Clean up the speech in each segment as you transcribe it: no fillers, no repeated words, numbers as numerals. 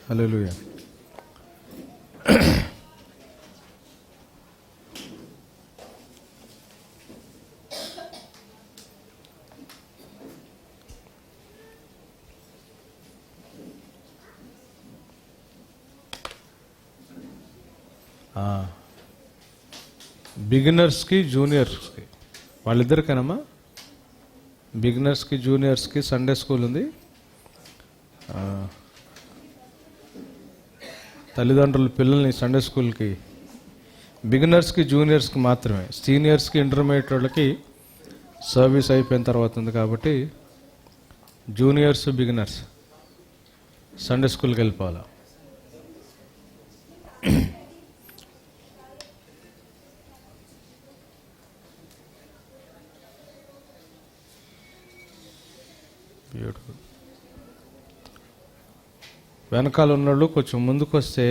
హల్లెలూయా. బిగినర్స్కి జూనియర్స్కి వాళ్ళిద్దరికేనమ్మా, బిగినర్స్కి జూనియర్స్కి Sunday school ఉంది. తల్లిదండ్రులు పిల్లల్ని సండే స్కూల్కి బిగినర్స్కి జూనియర్స్కి మాత్రమే, సీనియర్స్కి ఇంటర్మీడియట్ వాళ్ళకి సర్వీస్ అయిపోయిన తర్వాత ఉంది కాబట్టి జూనియర్స్ బిగినర్స్ సండే స్కూల్కి వెళ్ళిపోవాలి. బ్యూటిఫుల్. వెనకాల ఉన్నోళ్ళు కొంచెం ముందుకు వస్తే,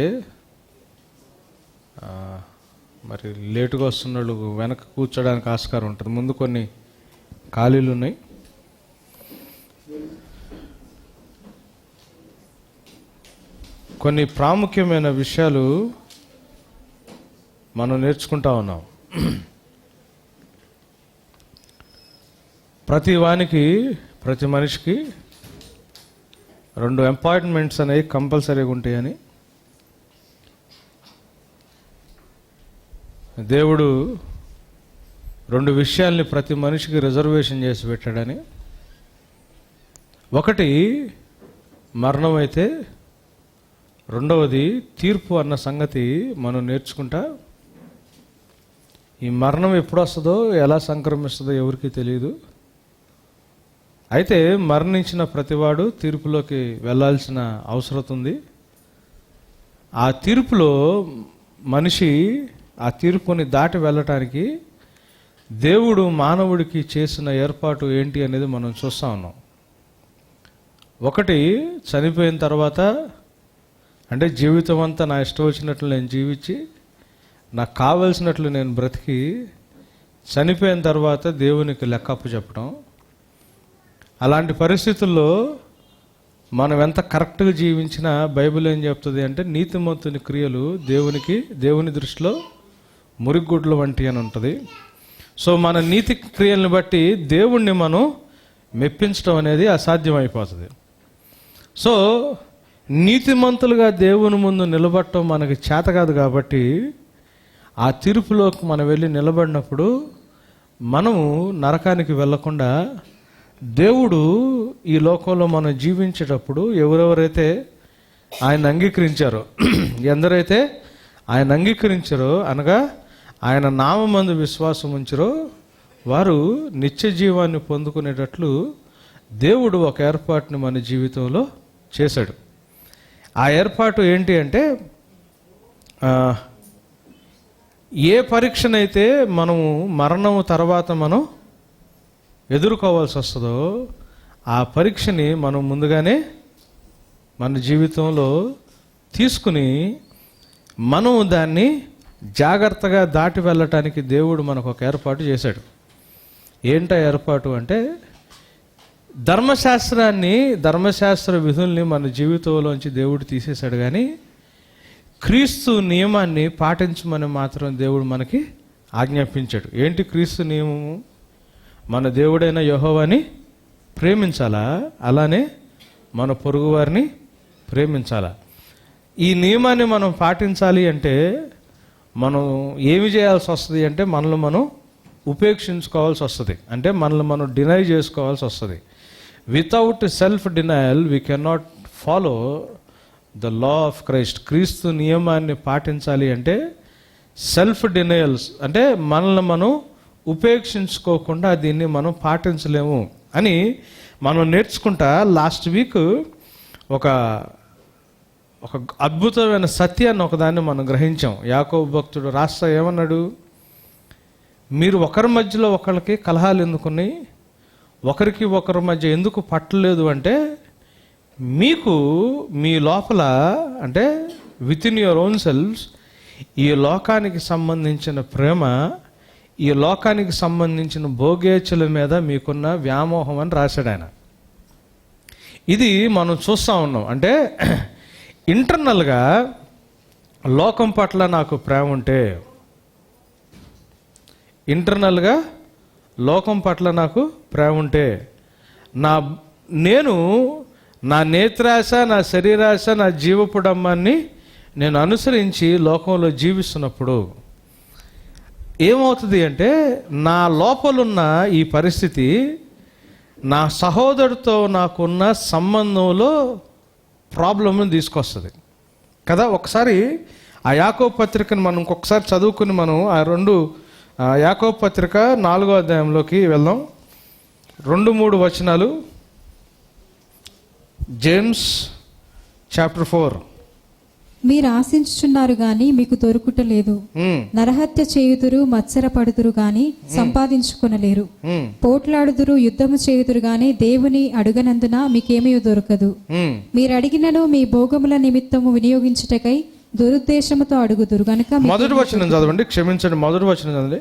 మరి లేటుగా వస్తున్నోళ్ళు వెనక కూర్చోడానికి ఆస్కారం ఉంటుంది. ముందు కొన్ని ఖాళీలు ఉన్నాయి. కొన్ని ప్రాముఖ్యమైన విషయాలు మనం నేర్చుకుంటా ఉన్నాం. ప్రతి మనిషికి 2 అపాయింట్మెంట్స్ అనేవి కంపల్సరీగా ఉంటాయని దేవుడు 2 విషయాల్ని ప్రతి మనిషికి రిజర్వేషన్ చేసి పెట్టాడని. ఒకటి మరణం అయితే, రెండవది తీర్పు అన్న సంగతి మనం నేర్చుకుంటా. ఈ మరణం ఎప్పుడు వస్తుందో, ఎలా సంక్రమిస్తుందో ఎవరికీ తెలియదు. అయితే మరణించిన ప్రతివాడు తీర్పులోకి వెళ్ళాల్సిన అవసరం ఉంది. ఆ తీర్పులో మనిషి ఆ తీర్పుని దాటి వెళ్ళటానికి దేవుడు మానవుడికి చేసిన ఏర్పాటు ఏంటి అనేది మనం చూస్తూ ఉన్నాం. ఒకటి, చనిపోయిన తర్వాత అంటే జీవితం అంతా నా ఇష్టం వచ్చినట్లు నేను జీవించి నాకు కావలసినట్లు నేను బ్రతికి చనిపోయిన తర్వాత దేవునికి లెక్కప్పు చెప్పడం. అలాంటి పరిస్థితుల్లో మనం ఎంత కరెక్ట్గా జీవించినా బైబిల్ ఏం చెప్తుంది అంటే నీతిమంతుని క్రియలు దేవుని దృష్టిలో మురిగుడ్లు వంటి అని ఉంటుంది. సో మన నీతి క్రియలను బట్టి దేవుణ్ణి మనం మెప్పించడం అనేది అసాధ్యమైపోతుంది. సో నీతిమంతులుగా దేవుని ముందు నిలబడటం మనకి చేత కాదు కాబట్టి ఆ తీర్పులోకి మనం వెళ్ళి నిలబడినప్పుడు మనము నరకానికి వెళ్ళకుండా దేవుడు ఈ లోకంలో మనం జీవించేటప్పుడు ఎవరెవరైతే ఆయన అంగీకరించారో, ఎందరైతే ఆయన అంగీకరించారో అనగా ఆయన నామమందు విశ్వాసం ఉంచారో వారు నిత్య జీవాన్ని పొందుకునేటట్లు దేవుడు ఒక ఏర్పాటుని మన జీవితంలో చేశాడు. ఆ ఏర్పాటు ఏంటి అంటే, ఏ పరీక్షనైతే మనము మరణం తర్వాత మనం ఎదుర్కోవాల్సి వస్తుందో ఆ పరీక్షని మనం ముందుగానే మన జీవితంలో తీసుకుని మనం దాన్ని జాగ్రత్తగా దాటి వెళ్ళటానికి దేవుడు మనకు ఒక ఏర్పాటు చేశాడు. ఏంటా ఏర్పాటు అంటే, ధర్మశాస్త్ర విధుల్ని మన జీవితంలోంచి దేవుడు తీసేశాడు, కానీ క్రీస్తు నియమాన్ని పాటించమని మాత్రం దేవుడు మనకి ఆజ్ఞాపించాడు. ఏంటి క్రీస్తు నియమము? మన దేవుడైన యెహోవాని ప్రేమించాలా, అలానే మన పొరుగు వారిని ప్రేమించాలా. ఈ నియమాన్ని మనం పాటించాలి అంటే మనం ఏమి చేయాల్సి వస్తుంది అంటే మనల్ని మనం ఉపేక్షించుకోవాల్సి వస్తుంది. అంటే మనల్ని మనం డినై చేసుకోవాల్సి వస్తుంది. Without self denial we cannot follow the law of Christ. క్రీస్తు నియమాన్ని పాటించాలి అంటే సెల్ఫ్ డినయల్స్ అంటే మనల్ని మనం ఉపేక్షించుకోకుండా దీన్ని మనం పాటించలేము అని మనం నేర్చుకుంటా. లాస్ట్ వీక్ ఒక అద్భుతమైన సత్యాన్ని ఒకదాన్ని మనం గ్రహించాం. యాకోబు భక్తుడు రాస్తా ఏమన్నాడు? మీరు ఒకరి మధ్యలో ఒకరికి కలహాలు ఎందుకున్నాయి, ఒకరికి ఒకరి మధ్య ఎందుకు పట్టలేదు అంటే, మీకు మీ లోపల అంటే within your own selfs ఈ లోకానికి సంబంధించిన ప్రేమ, ఈ లోకానికి సంబంధించిన భోగేచ్ఛల మీద మీకున్న వ్యామోహం అని రాశాడు ఆయన. ఇది మనం చూస్తూ ఉన్నాం. అంటే ఇంటర్నల్గా లోకం పట్ల నాకు ప్రేమ ఉంటే, ఇంటర్నల్గా లోకం పట్ల నాకు ప్రేమ ఉంటే, నేను నా నేత్రాశ, నా శరీరాశ, నా జీవపు డంబాన్ని నేను అనుసరించి లోకంలో జీవిస్తున్నప్పుడు ఏమవుతుంది అంటే, నా లోపలున్న ఈ పరిస్థితి నా సహోదరుడితో నాకున్న సంబంధంలో ప్రాబ్లమ్ని తీసుకొస్తుంది కదా. ఒకసారి ఆ యాకోబు పత్రికను మనం ఇంకొకసారి చదువుకుని మనం యాకోబు పత్రిక 4వ అధ్యాయంలోకి వెళ్దాం. 2-3 వచనాలు. James chapter 4. మీరు ఆశించుచున్నారు గాని మీకు దొరుకుటలేదు, నరహత్య చేయుదురు, మత్సరపడుదురు గాని సంపాదించుకొనలేరు, పోట్లాడుదురు, యుద్ధము చేయుదురు గాని దేవుని అడుగనందున మీకేమీ దొరకదు. మీరు అడిగినను మీ భోగముల నిమిత్తము వినియోగించుటకై దురుద్దేశముతో అడుగుదురు గనుక. మొదటి వచనం చదవండి, క్షమించండి, మొదటి వచనం చదవండి.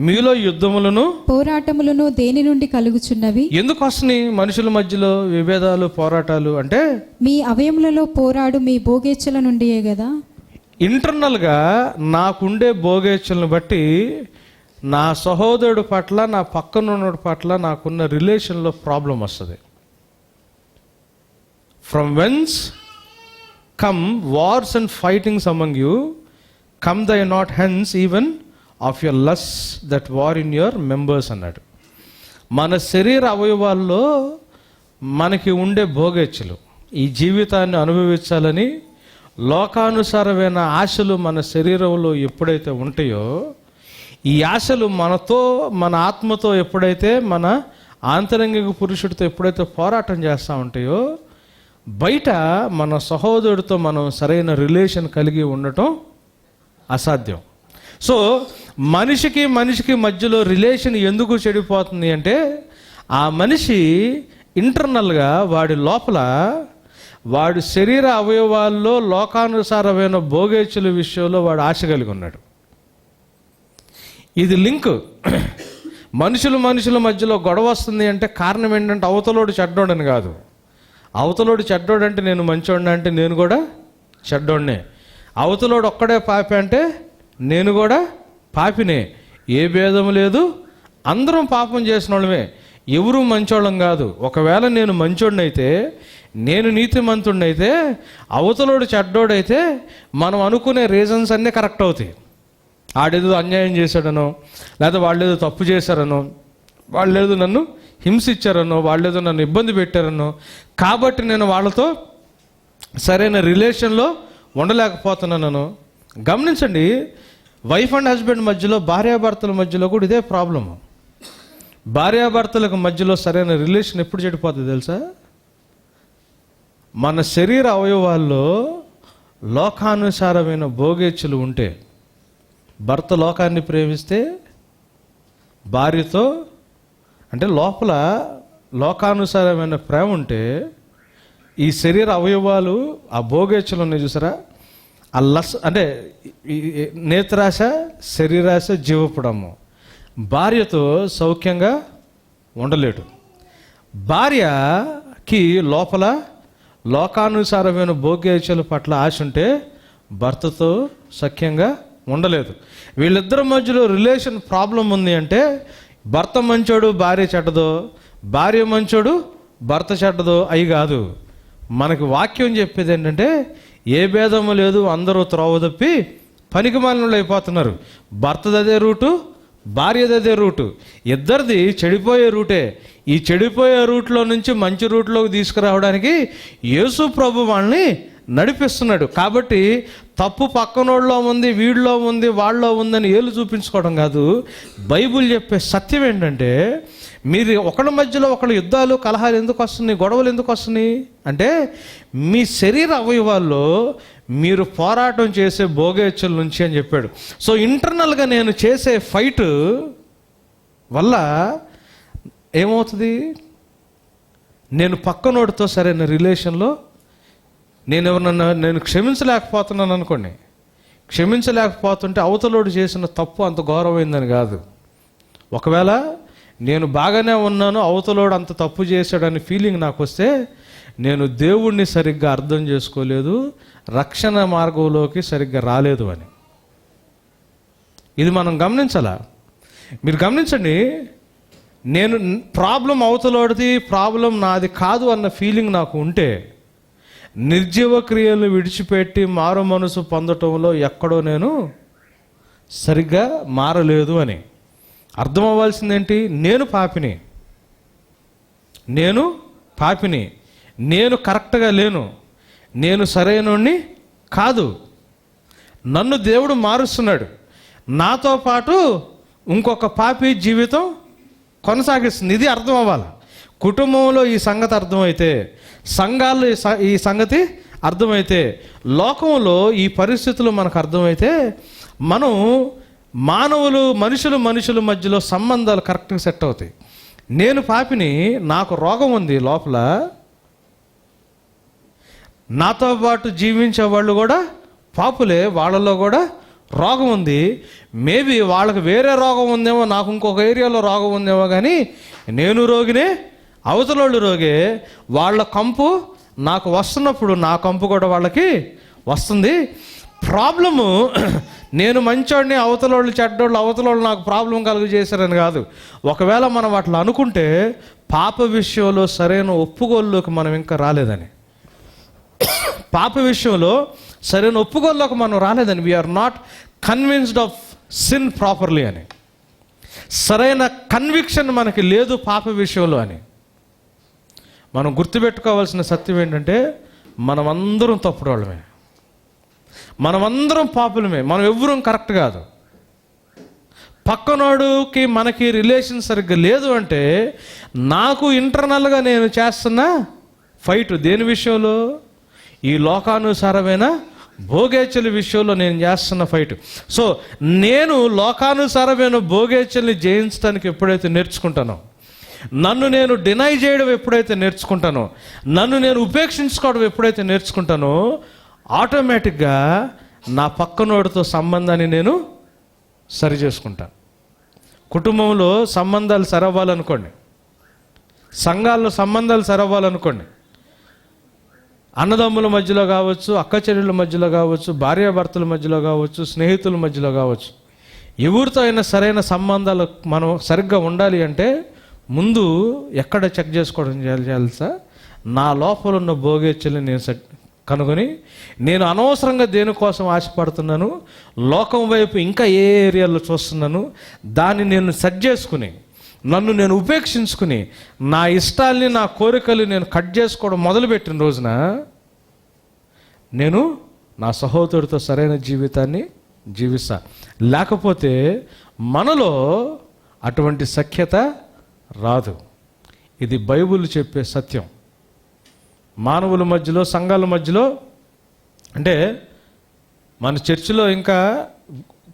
మీలో యుద్ధములను పోరాటములను దేని నుండి కలుగుచున్నవి? ఎందుకు వస్తున్నాయి మనుషుల మధ్యలో విభేదాలు, పోరాటాలు అంటే? మీ అవయములలో పోరాడు మీ భోగేచ్ఛల నుండియే కదా. ఇంటర్నల్గా నాకుండే భోగేచ్ఛలను బట్టి నా సహోదరుడు పట్ల, నా పక్కన ఉన్న పట్ల నాకున్న రిలేషన్లో ప్రాబ్లం వస్తుంది. From whence come wars and fightings among you, come thy not hence even of your lusts that war in your members అన్నాడు. మన శరీర అవయవాల్లో మనకి ఉండే భోగేచ్ఛలు, ఈ జీవితాన్ని అనుభవించాలని లోకానుసారమైన ఆశలు మన శరీరంలో ఎప్పుడైతే ఉంటాయో, ఈ ఆశలు మనతో, మన ఆత్మతో ఎప్పుడైతే, మన ఆంతరంగిక పురుషుడితో ఎప్పుడైతే పోరాటం చేస్తూ ఉంటాయో, బయట మన సహోదరుడితో మనం సరైన రిలేషన్ కలిగి ఉండటం అసాధ్యం. సో మనిషికి మధ్యలో రిలేషన్ ఎందుకు చెడిపోతుంది అంటే, ఆ మనిషి ఇంటర్నల్గా వాడి లోపల వాడి శరీర అవయవాల్లో లోకానుసారమైన భోగేచ్ఛల విషయంలో వాడు ఆశ కలిగి ఉన్నాడు. ఇది లింక్. మనుషుల మధ్యలో గొడవ వస్తుంది అంటే కారణం ఏంటంటే, అవతలోడు చెడ్డోడని కాదు. అవతలోడు చెడ్డోడంటే నేను మంచోడిని అంటే నేను కూడా చెడ్డోడినే. అవతలోడు ఒక్కడే పాపి అంటే నేను కూడా పాపినే. ఏ భేదం లేదు, అందరం పాపం చేసిన వాళ్ళమే, ఎవరు మంచోళ్ళం కాదు. ఒకవేళ నేను మంచోడినైతే, నేను నీతిమంతుడినైతే, అవతలోడు చెడ్డోడైతే మనం అనుకునే రీజన్స్ అన్నీ కరెక్ట్ అవుతాయి. ఆడేదో అన్యాయం చేశాడనో, లేదా వాళ్ళేదో తప్పు చేశారనో, వాళ్ళేదో నన్ను హింసించారనో, వాళ్ళేదో నన్ను ఇబ్బంది పెట్టారనో, కాబట్టి నేను వాళ్ళతో సరైన రిలేషన్లో ఉండలేకపోతున్నాను. గమనించండి, వైఫ్ అండ్ హస్బెండ్ మధ్యలో, భార్యాభర్తల మధ్యలో కూడా ఇదే ప్రాబ్లము. భార్యాభర్తలకు మధ్యలో సరైన రిలేషన్ ఎప్పుడు చెడిపోతుంది తెలుసా? మన శరీర అవయవాల్లో లోకానుసారమైన భోగేచ్ఛలు ఉంటే, భర్త లోకాన్ని ప్రేమిస్తే భార్యతో, అంటే లోపల లోకానుసారమైన ప్రేమ ఉంటే, ఈ శరీర అవయవాలు, ఆ భోగేచ్ఛలు ఉన్నాయి చూసారా, ఆ అంటే నేత్రాశ, శరీరాశ, జీవపుడము, భార్యతో సౌఖ్యంగా ఉండలేడు. భార్యకి లోపల లోకానుసారమైన భోగేచ్ఛల పట్ల ఆశ ఉంటే భర్తతో సఖ్యంగా ఉండలేదు. వీళ్ళిద్దరి మధ్యలో రిలేషన్ ప్రాబ్లం ఉంది అంటే, భర్త మంచోడు భార్య చెడ్డదో, భార్య మంచోడు భర్త చెడ్డదో అయి కాదు. మనకు వాక్యం చెప్పేది ఏంటంటే, ఏ భేదము లేదు, అందరూ త్రోవ తప్పి పనికిమాలినోళ్ళు అయిపోతున్నారు. భర్తదదే రూటు, భార్యదదే రూటు, ఇద్దరిది చెడిపోయే రూటే. ఈ చెడిపోయే రూట్లో నుంచి మంచి రూట్లోకి తీసుకురావడానికి యేసు ప్రభు వాళ్ళని నడిపిస్తున్నాడు. కాబట్టి తప్పు పక్కనోళ్ళలో ఉంది, వీళ్ళలో ఉంది, వాళ్ళలో ఉందని ఏళ్ళు చూపించుకోవడం కాదు. బైబిల్ చెప్పే సత్యం ఏంటంటే, మీరు ఒకళ్ళ మధ్యలో ఒకళ్ళ యుద్ధాలు, కలహాలు ఎందుకు వస్తున్నాయి, గొడవలు ఎందుకు వస్తున్నాయి అంటే, మీ శరీర అవయవాల్లో మీరు పోరాటం చేసే భోగేచ్ఛల నుంచి అని చెప్పాడు. సో ఇంటర్నల్గా నేను చేసే ఫైట్ వల్ల ఏమవుతుంది, నేను పక్కనోడితో సరైన రిలేషన్లో నేను క్షమించలేకపోతున్నాను అనుకోండి. క్షమించలేకపోతుంటే అవతలోడు చేసిన తప్పు అంత ఘోరమైందని కాదు. ఒకవేళ నేను బాగానే ఉన్నాను, అవతలోడు అంత తప్పు చేశాడని ఫీలింగ్ నాకు వస్తే, నేను దేవుణ్ణి సరిగ్గా అర్థం చేసుకోలేదు, రక్షణ మార్గంలోకి సరిగ్గా రాలేదు అని. ఇది మనం గమనించాలా? మీరు గమనించండి, నేను ప్రాబ్లం అవతలోడిది, ప్రాబ్లం నాది కాదు అన్న ఫీలింగ్ నాకు ఉంటే నిర్జీవ క్రియలు విడిచిపెట్టి మారు మనసు పొందటంలో ఎక్కడో నేను సరిగ్గా మారలేదు అని అర్థం అవ్వాల్సిందేంటి? నేను పాపిని, నేను కరెక్ట్గా లేను, నేను సరైనోడిని కాదు. నన్ను దేవుడు మారుస్తున్నాడు, నాతో పాటు ఇంకొక పాపి జీవితం కొనసాగిస్తుంది. ఇది అర్థం అవ్వాలి. కుటుంబంలో ఈ సంగతి అర్థమైతే, సంఘాల్లో ఈ సంగతి అర్థమైతే, లోకంలో ఈ పరిస్థితులు మనకు అర్థమైతే, మనం మనుషుల మధ్యలో సంబంధాలు కరెక్ట్గా సెట్ అవుతాయి. నేను పాపిని, నాకు రోగం ఉంది లోపల, నాతో పాటు జీవించే వాళ్ళు కూడా పాపులే, వాళ్ళలో కూడా రోగం ఉంది. మేబీ వాళ్ళకి వేరే రోగం ఉందేమో, నాకు ఇంకొక ఏరియాలో రోగం ఉందేమో, కానీ నేను రోగినే, అవతలోళ్ళు రోగే. వాళ్ళ కంపు నాకు వస్తున్నప్పుడు నా కంపు కూడా వాళ్ళకి వస్తుంది. ప్రాబ్లము నేను మంచోడిని, అవతలోళ్ళు చెడ్డోళ్ళు, అవతలోళ్ళు నాకు ప్రాబ్లం కలుగు చేశారని కాదు. ఒకవేళ మనం అట్లా అనుకుంటే పాప విషయంలో సరైన ఒప్పుకోల్లోకి మనం ఇంకా రాలేదని, పాప విషయంలో సరైన ఒప్పుకోల్లోకి మనం రాలేదని, we are not convinced of sin properly అని, సరైన కన్విక్షన్ మనకి లేదు పాప విషయంలో అని. మనం గుర్తుపెట్టుకోవాల్సిన సత్యం ఏంటంటే, మనమందరం తప్పుడోళ్ళమే, మనమందరం పాపులమే, మనం ఎవ్వరూ కరెక్ట్ కాదు. పక్కనోడుకి మనకి రిలేషన్ సరిగ్గా లేదు అంటే, నాకు ఇంటర్నల్గా నేను చేస్తున్న ఫైట్ దేని విషయంలో? ఈ లోకానుసారమైన భోగేచ్చల విషయంలో నేను చేస్తున్న ఫైట్. సో నేను లోకానుసారమైన భోగేచ్చల్ని జయించడానికి ఎప్పుడైతే నేర్చుకుంటానో, నన్ను నేను డినై చేయడం ఎప్పుడైతే నేర్చుకుంటానో, నన్ను నేను ఉపేక్షించుకోవడం ఎప్పుడైతే నేర్చుకుంటానో, ఆటోమేటిక్గా నా పక్కనోడితో సంబంధాన్ని నేను సరి చేసుకుంటాను. కుటుంబంలో సంబంధాలు సరవ్వాలనుకోండి, సంఘాల్లో సంబంధాలు సరవ్వాలనుకోండి, అన్నదమ్ముల మధ్యలో కావచ్చు, అక్క చెల్లెళ్ళ మధ్యలో కావచ్చు, భార్యాభర్తల మధ్యలో కావచ్చు, స్నేహితుల మధ్యలో కావచ్చు, ఎవరితో అయినా సరైన సంబంధాలు మనం సరిగ్గా ఉండాలి అంటే ముందు ఎక్కడ చెక్ చేసుకోవడం చేయాల్సా? నా లోపల ఉన్న భోగేచ్చల్ని నేను కనుగొని, నేను అనవసరంగా దేనికోసం ఆశపడుతున్నాను, లోకం వైపు ఇంకా ఏ ఏరియాలో చూస్తున్నాను, దాన్ని నేను సెట్ చేసుకుని, నన్ను నేను ఉపేక్షించుకుని, నా ఇష్టాల్ని, నా కోరికలు నేను కట్ చేసుకోవడం మొదలుపెట్టిన రోజున నేను నా సహోదరుడితో సరైన జీవితాన్ని జీవిస్తా. లేకపోతే మనలో అటువంటి సఖ్యత రాదు. ఇది బైబిల్ చెప్పే సత్యం. మానవుల మధ్యలో, సంఘాల మధ్యలో, అంటే మన చర్చిలో ఇంకా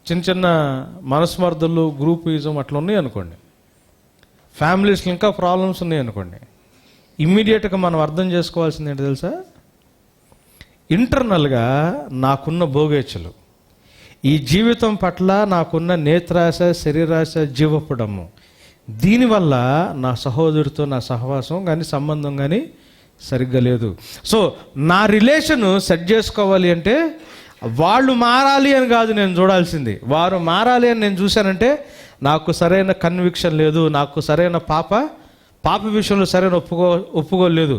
చిన్న చిన్న మనస్మర్ధలు, గ్రూపిజం అట్లా ఉన్నాయి అనుకోండి, ఫ్యామిలీస్లో ఇంకా ప్రాబ్లమ్స్ ఉన్నాయి అనుకోండి, ఇమ్మీడియట్గా మనం అర్థం చేసుకోవాల్సింది ఏంటి తెలుసా? ఇంటర్నల్గా నాకున్న భోగేచ్ఛలు, ఈ జీవితం పట్ల నాకున్న నేత్రాశ, శరీరాశ, జీవపుడము, దీనివల్ల నా సహోదరుడితో నా సహవాసం కానీ, సంబంధం కానీ సరిగ్గా లేదు. సో నా రిలేషను సెట్ చేసుకోవాలి అంటే వాళ్ళు మారాలి అని కాదు నేను చూడాల్సింది, వారు మారాలి అని నేను చూశానంటే నాకు సరైన కన్విక్షన్ లేదు, నాకు సరైన పాప విషయంలో సరైన ఒప్పుకోలేదు.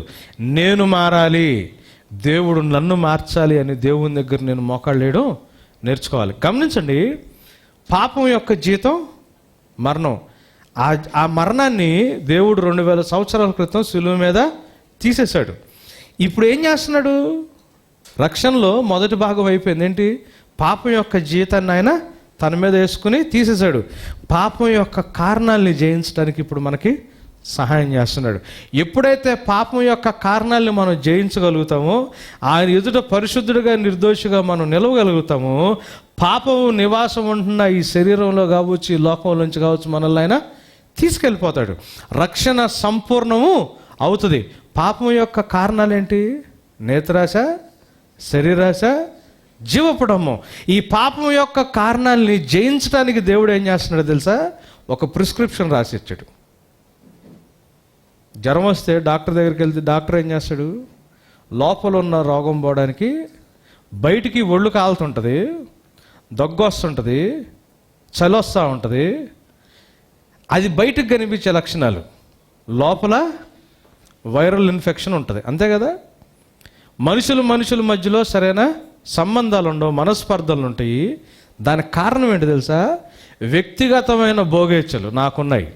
నేను మారాలి, దేవుడు నన్ను మార్చాలి అని దేవుని దగ్గర నేను మోకాళ్ళేయడం నేర్చుకోవాలి. గమనించండి, పాపం యొక్క జీతం మరణం. ఆ మరణాన్ని దేవుడు 2000 సంవత్సరాల క్రితం శిలువ మీద తీసేశాడు. ఇప్పుడు ఏం చేస్తున్నాడు? రక్షణలో మొదటి భాగం అయిపోయింది. ఏంటి? పాపం యొక్క జీతాన్ని ఆయన తన మీద వేసుకుని తీసేశాడు. పాపం యొక్క కారణాలని జయించడానికి ఇప్పుడు మనకి సహాయం చేస్తున్నాడు. ఎప్పుడైతే పాపం యొక్క కారణాలని మనం జయించగలుగుతామో, ఆయన ఎదుట పరిశుద్ధుడిగా, నిర్దోషిగా మనం నిలవగలుగుతామో, పాపం నివాసం ఉంటున్న ఈ శరీరంలో కావచ్చు, ఈ లోకంలోంచి కావచ్చు, మనల్ని ఆయన తీసుకెళ్ళిపోతాడు. రక్షణ సంపూర్ణము అవుతుంది. పాపం యొక్క కారణాలు ఏంటి? నేత్రాశ, శరీరాశ, జీవపుడము. ఈ పాపం యొక్క కారణాలని జయించడానికి దేవుడు ఏం చేస్తున్నాడు తెలుసా? ఒక ప్రిస్క్రిప్షన్ రాసి ఇచ్చాడు. జ్వరం వస్తే డాక్టర్ దగ్గరికి వెళ్తే డాక్టర్ ఏం చేస్తాడు? లోపల ఉన్న రోగం పోవడానికి బయటికి ఒళ్ళు కాలుతుంటుంది, దగ్గు వస్తుంటుంది, చలి వస్తూ ఉంటుంది. అది బయటకు కనిపించే లక్షణాలు, లోపల వైరల్ ఇన్ఫెక్షన్ ఉంటుంది, అంతే కదా. మనుషుల మధ్యలో సరైన సంబంధాలు ఉండవు, మనస్పర్ధలు ఉంటాయి. దానికి కారణం ఏంటి తెలుసా? వ్యక్తిగతమైన భోగేచ్ఛలు నాకున్నాయి.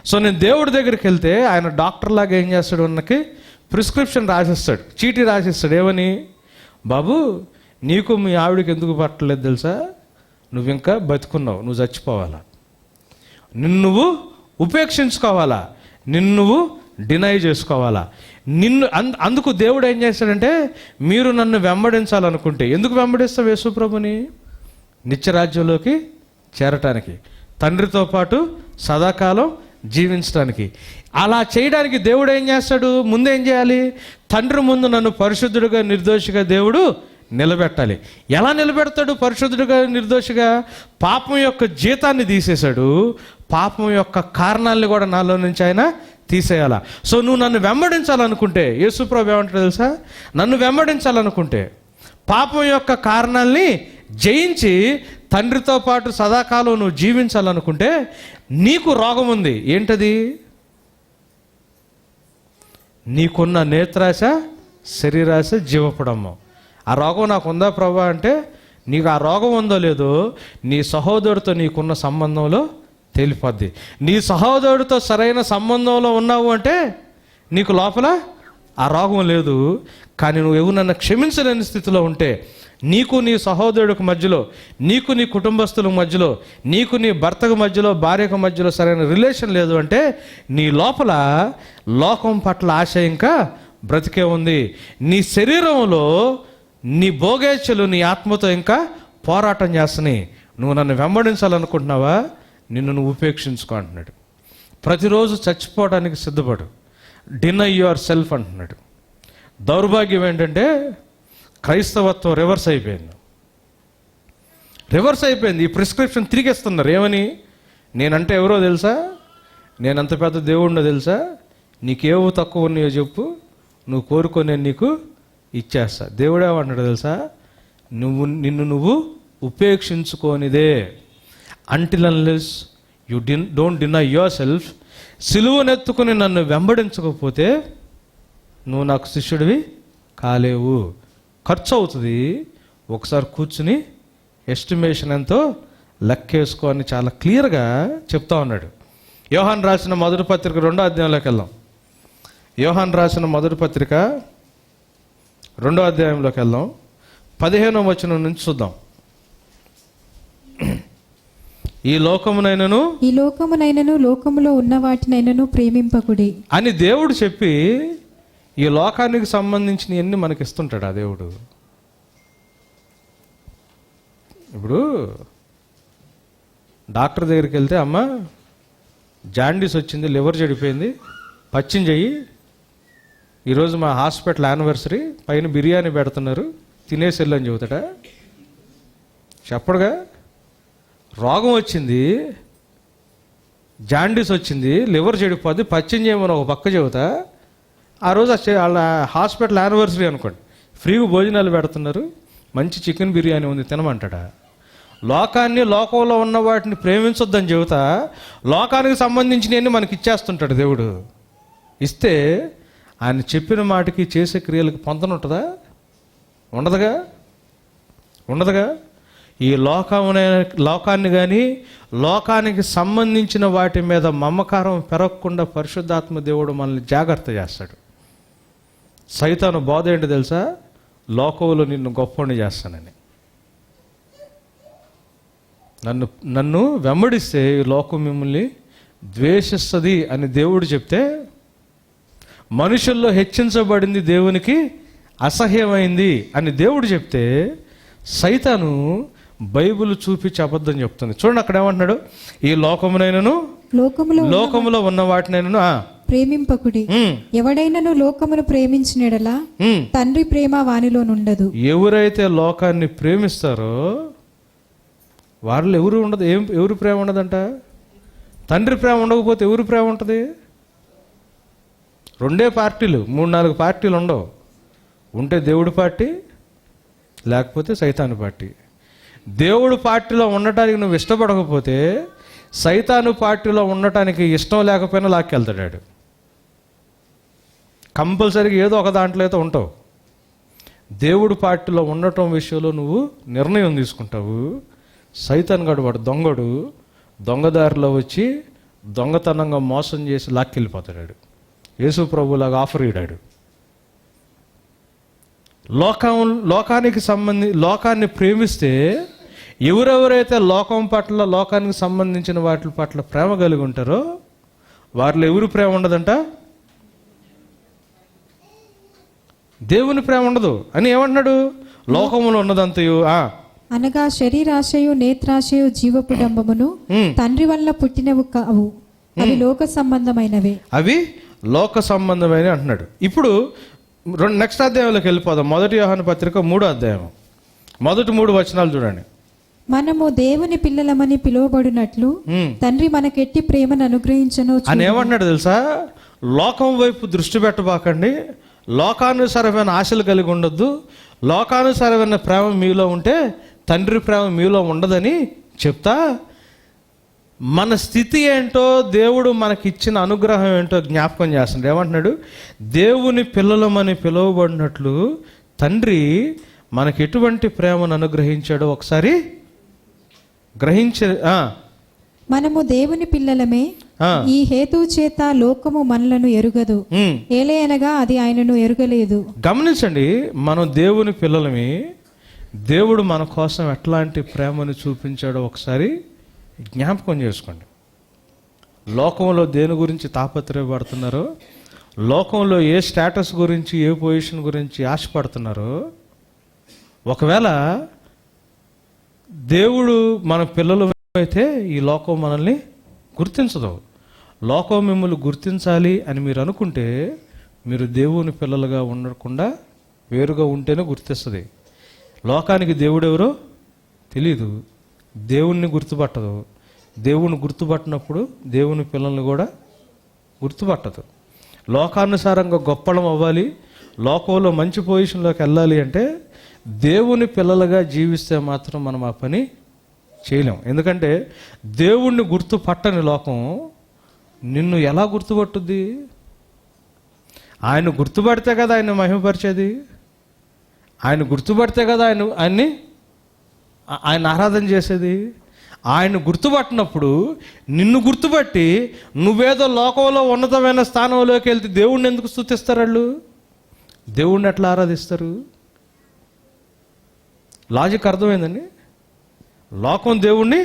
సో నేను దేవుడి దగ్గరికి వెళ్తే ఆయన డాక్టర్ లాగా ఏం చేస్తాడు, ఉన్నకి ప్రిస్క్రిప్షన్ రాసిస్తాడు, చీటీ రాసిస్తాడు. ఏమని? బాబు, నీకు మీ ఆవిడకి ఎందుకు పట్టలేదు తెలుసా? నువ్వు ఇంకా బతుకున్నావు, నువ్వు చచ్చిపోవాలా, నిన్ను నువ్వు ఉపేక్షించుకోవాలా, నిన్ను నువ్వు డినై చేసుకోవాలా. అందుకు దేవుడు ఏం చేస్తాడంటే, మీరు నన్ను వెంబడించాలనుకుంటే, ఎందుకు వెంబడిస్తావు యేసుప్రభుని? నిత్యరాజ్యంలోకి చేరటానికి, తండ్రితో పాటు సదాకాలం జీవించడానికి. అలా చేయడానికి దేవుడు ఏం చేస్తాడు? ముందేం చేయాలి? తండ్రి ముందు నన్ను పరిశుద్ధుడిగా నిర్దోషిగా దేవుడు నిలబెట్టాలి. ఎలా నిలబెడతాడు పరిశుద్ధుడిగా నిర్దోషిగా? పాపం యొక్క జీతాన్ని తీసేశాడు, పాపం యొక్క కారణాలను కూడా నాలో నుంచి ఆయన తీసేయాలా. సో నువ్వు నన్ను వెంబడించాలనుకుంటే, యేసుప్రభు ఏమంటాడు తెలుసా? నన్ను వెంబడించాలనుకుంటే, పాపం యొక్క కారణాలని జయించి తండ్రితో పాటు సదాకాలం నువ్వు జీవించాలనుకుంటే, నీకు రోగం ఉంది. ఏంటది? నీకున్న నేత్రాశ, శరీరాశ, జీవపుడమ్మ. ఆ రోగం నాకు ఉందా ప్రభా అంటే, నీకు ఆ రోగం ఉందో లేదో నీ సహోదరుడితో నీకున్న సంబంధంలో తేలిపోద్ది. నీ సహోదరుడితో సరైన సంబంధంలో ఉన్నావు అంటే నీకు లోపల ఆ రోగం లేదు. కానీ నువ్వు నన్ను క్షమించలేని స్థితిలో ఉంటే, నీకు నీ సహోదరుడికి మధ్యలో, నీకు నీ కుటుంబస్తుల మధ్యలో, నీకు నీ భర్తకు మధ్యలో, భార్యకు మధ్యలో సరైన రిలేషన్ లేదు అంటే నీ లోపల లోకం పట్ల ఆశ ఇంకా బ్రతికే ఉంది. నీ శరీరంలో నీ భోగేచ్ఛలు నీ ఆత్మతో ఇంకా పోరాటం చేస్తున్నాయి. నువ్వు నన్ను వెంబడించాలనుకుంటున్నావా? నిన్ను నువ్వు ఉపేక్షించుకో అంటున్నాడు. ప్రతిరోజు చచ్చిపోవడానికి సిద్ధపడు, డినై యువర్ సెల్ఫ్ అంటున్నాడు. దౌర్భాగ్యం ఏంటంటే క్రైస్తవత్వం రివర్స్ అయిపోయింది. ఈ ప్రిస్క్రిప్షన్ తిరిగేస్తున్నారు. ఏమని? నేనంటే ఎవరో తెలుసా? నేనంత పెద్ద దేవుడినో తెలుసా? నీకేవో తక్కువ ఉన్నాయో చెప్పు, నువ్వు కోరుకో, నేను నీకు ఇచ్చేస్తా. దేవుడేమన్నాడు తెలుసా? నిన్ను నువ్వు ఉపేక్షించుకోనిదే. Until unless you don't deny yourself, సిలువనెత్తుకుని నన్ను వెంబడించకపోతే నువ్వు నాకు శిష్యుడివి కాలేవు. ఖర్చు అవుతుంది. ఒకసారి కూర్చుని ఎస్టిమేషన్ ఎంతో లెక్కేసుకో అని చాలా క్లియర్గా చెప్తా ఉన్నాడు. యోహాను రాసిన మొదటి పత్రిక 2వ అధ్యాయంలోకి వెళ్దాం. యోహాను రాసిన మొదటి పత్రిక 2వ అధ్యాయంలోకి వెళ్దాం. 15వ వచనం నుంచి చూద్దాం. ఈ లోకమునైనను లోకములో ఉన్న వాటినైనను ప్రేమింపకుడి అని దేవుడు చెప్పి, ఈ లోకానికి సంబంధించిన ఎన్ని మనకి ఇస్తుంటాడు ఆ దేవుడు. ఇప్పుడు డాక్టర్ దగ్గరికి వెళ్తే, అమ్మ జాండీస్ వచ్చింది, లివర్ చెడిపోయింది, పచ్చిం చెయ్యి, ఈరోజు మా హాస్పిటల్ యానివర్సరీ, పైన బిర్యానీ పెడుతున్నారు, తినేసి వెళ్ళని చెబుతాడా? చెప్పడుగా. రోగం వచ్చింది, జాండీస్ వచ్చింది, లివర్ చెడిపోద్ది, పచ్చిం చేయమని ఒక పక్క చెబుతా, ఆ రోజు వాళ్ళ హాస్పిటల్ యానివర్సరీ అనుకోండి, ఫ్రీగా భోజనాలు పెడుతున్నారు, మంచి చికెన్ బిర్యానీ ఉంది, తినమంటాడా? లోకాన్ని, లోకంలో ఉన్న వాటిని ప్రేమించొద్దని చెబుతా, లోకానికి సంబంధించినవన్నీ మనకి ఇచ్చేస్తుంటాడు దేవుడు. ఇస్తే ఆయన చెప్పిన మాటకి చేసే క్రియలకు పొంతన ఉంటుందా? ఉండదుగా. ఈ లోకాన్ని కానీ లోకానికి సంబంధించిన వాటి మీద మమకారం పెరగకుండా పరిశుద్ధాత్మ దేవుడు మనల్ని జాగ్రత్త చేస్తాడు. సైతాను బోధ ఏంటి తెలుసా? లోకంలో నిన్ను గొప్పని చేస్తానని. నన్ను వెంబడిస్తే ఈ లోకం మిమ్మల్ని ద్వేషిస్తుంది అని దేవుడు చెప్తే, మనుషుల్లో హెచ్చించబడింది దేవునికి అసహ్యమైంది అని దేవుడు చెప్తే, సైతాను బైబిల్ చూపించి అబద్ధం చెప్తుంది. చూడండి అక్కడ ఏమంటున్నాడు? ఈ లోకములో ఉన్న వాటినైనను ప్రేమింపకుడి. ఎవడైనను లోకమును ప్రేమించినడలా తండ్రి ప్రేమ వానిలో నుండదు. ఎవరైతే లోకాన్ని ప్రేమిస్తారో వాళ్ళు ఎవరు ప్రేమ ఉండదంట? తండ్రి ప్రేమ ఉండకపోతే ఎవరు ప్రేమ ఉంటుంది? 2 పార్టీలు, 3-4 పార్టీలు ఉండవు. ఉంటే దేవుడి పార్టీ, లేకపోతే సైతాను పార్టీ. దేవుడు పార్టీలో ఉండటానికి నువ్వు ఇష్టపడకపోతే సైతాను పార్టీలో ఉండటానికి ఇష్టం లేకపోయినా లాక్కెళ్తాడు. కంపల్సరీగా ఏదో ఒక దాంట్లో అయితే ఉంటావు. దేవుడు పార్టీలో ఉండటం విషయంలో నువ్వు నిర్ణయం తీసుకుంటావు. సైతాన్ గడు వాడు దొంగడు, దొంగదారిలో వచ్చి దొంగతనంగా మోసం చేసి లాక్కెళ్ళిపోతాడు. యేసు ప్రభులాగా ఆఫర్ ఇడాడు. లోకాన్ని ప్రేమిస్తే ఎవరెవరైతే లోకం పట్ల, లోకానికి సంబంధించిన వాటి పట్ల ప్రేమ కలిగి ఉంటారో వారిలో ఎవరు ప్రేమ ఉండదంట? దేవుని ప్రేమ ఉండదు అని ఏమంటున్నాడు? లోకములో ఉన్నదంతయు అనగా శరీరాశయు నేత్రాశయు జీవపు డంబమును తండ్రి వల్ల పుట్టినవి కావు, అవి లోక సంబంధమైనవే. అవి లోక సంబంధమైన అంటున్నాడు. ఇప్పుడు నెక్స్ట్ అధ్యాయంలోకి వెళ్ళిపోదాం. 1 యోహాను పత్రిక 3వ అధ్యాయం మొదటి 3 వచనాలు చూడండి. మనము దేవుని పిల్లలమని పిలువబడినట్లు తండ్రి మనకెట్టి ప్రేమను అనుగ్రహించను అని ఏమంటున్నాడు తెలుసా? లోకం వైపు దృష్టి పెట్టబాకండి, లోకానుసారమైన ఆశలు కలిగి ఉండొద్దు, లోకానుసారమైన ప్రేమ మీలో ఉంటే తండ్రి ప్రేమ మీలో ఉండదని చెప్తా మన స్థితి ఏంటో, దేవుడు మనకిచ్చిన అనుగ్రహం ఏంటో జ్ఞాపకం చేస్తున్నాడు. ఏమంటున్నాడు? దేవుని పిల్లలమని పిలువబడినట్లు తండ్రి మనకి ఎటువంటి ప్రేమను అనుగ్రహించాడో ఒకసారి మనము దేవుని పిల్లలమే, ఈ హేతువు చేత లోకము మనలను ఎరుగదు, ఏలయనగా అది ఆయనను ఎరుగలేదు. గమనించండి, మనం దేవుని పిల్లలమే, దేవుడు మన కోసం ఎట్లాంటి ప్రేమను చూపించాడో ఒకసారి జ్ఞాపకం చేసుకోండి. లోకంలో దేని గురించి తాపత్రయపడుతున్నారో, లోకంలో ఏ స్టేటస్ గురించి, ఏ పొజిషన్ గురించి ఆశపడుతున్నారో, ఒకవేళ దేవుడు మన పిల్లలు అయితే ఈ లోకం మనల్ని గుర్తించదు. లోకం మిమ్మల్ని గుర్తించాలి అని మీరు అనుకుంటే మీరు దేవుని పిల్లలుగా ఉండకుండా వేరుగా ఉంటేనే గుర్తిస్తుంది. లోకానికి దేవుడు ఎవరో తెలీదు, దేవుణ్ణి గుర్తుపట్టదు. దేవుణ్ణి గుర్తుపట్టినప్పుడు దేవుని పిల్లల్ని కూడా గుర్తుపట్టదు. లోకానుసారంగా గొప్పలం అవ్వాలి, లోకంలో మంచి పొజిషన్లోకి వెళ్ళాలి అంటే దేవుని పిల్లలుగా జీవిస్తే మాత్రం మనం ఆ పని చేయలేం. ఎందుకంటే దేవుణ్ణి గుర్తుపట్టని లోకం నిన్ను ఎలా గుర్తుపట్టుద్ది? ఆయన గుర్తుపడితే కదా ఆయన మహిమపరిచేది, ఆయన గుర్తుపడితే కదా ఆయన ఆరాధన చేసేది. ఆయన గుర్తుపట్టినప్పుడు నిన్ను గుర్తుపట్టి నువ్వేదో లోకంలో ఉన్నతమైన స్థానంలోకి వెళ్తే దేవుణ్ణి ఎందుకు స్తుతిస్తారు? వాళ్ళు దేవుణ్ణి ఎట్లా ఆరాధిస్తారు? లాజిక్ అర్థమైందండి? లోకం దేవుణ్ణి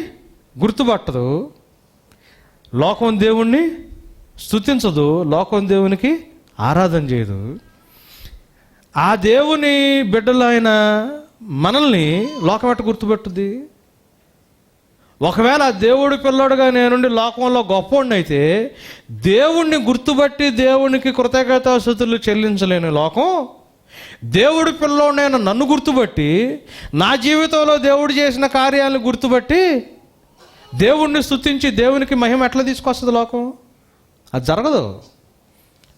గుర్తుపట్టదు, లోకం దేవుణ్ణి స్తుతించదు, లోకం దేవునికి ఆరాధన చేయదు. ఆ దేవుని బిడ్డలైన మనల్ని లోకం ఎట్ట గుర్తుపెట్టుద్ది? ఒకవేళ దేవుడి పిల్లోడుగా నేనుండి లోకంలో గొప్పవాడిని అయితే దేవుణ్ణి గుర్తుపట్టి దేవునికి కృతజ్ఞతాస్తుతులు చెల్లించలేని లోకం, దేవుడి పిల్లోడైన నన్ను గుర్తుపట్టి నా జీవితంలో దేవుడు చేసిన కార్యాలను గుర్తుపట్టి దేవుణ్ణి స్తుతించి దేవునికి మహిమ ఎట్లా తీసుకొస్తుంది లోకం? అది జరగదు.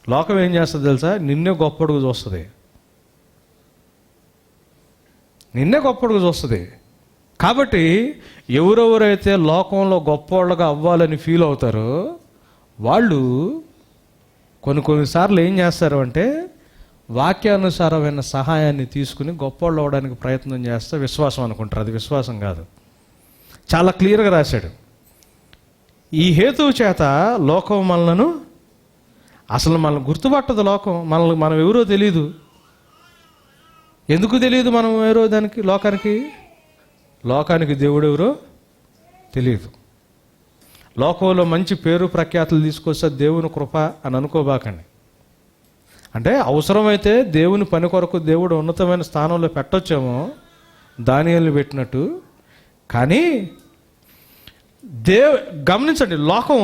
లోకం ఏం చేస్తుంది తెలుసా? నిన్నే గొప్పడుగు చూస్తుంది, నిన్నే గొప్పడుగు చూస్తుంది. కాబట్టి ఎవరెవరైతే లోకంలో గొప్పవాళ్ళగా అవ్వాలని ఫీల్ అవుతారో వాళ్ళు కొన్నిసార్లు ఏం చేస్తారు అంటే వాక్యానుసారమైన సహాయాన్ని తీసుకుని గొప్పవాళ్ళు అవ్వడానికి ప్రయత్నం చేస్తే విశ్వాసం అనుకుంటారు. అది విశ్వాసం కాదు. చాలా క్లియర్గా రాశాడు. ఈ హేతువు చేత లోకం మనలను అసలు మనల్ని గుర్తుపట్టదు. లోకం మనం ఎవరో తెలియదు. ఎందుకు తెలియదు మనం ఎవరో? లోకానికి దేవుడు ఎవరో తెలియదు. లోకంలో మంచి పేరు ప్రఖ్యాతులు తీసుకొస్తే దేవుని కృప అని అనుకోబాకండి. అంటే అవసరమైతే దేవుని పని కొరకు దేవుడు ఉన్నతమైన స్థానంలో పెట్టొచ్చేమో, దానియేలుని పెట్టినట్టు. కానీ గమనించండి, లోకం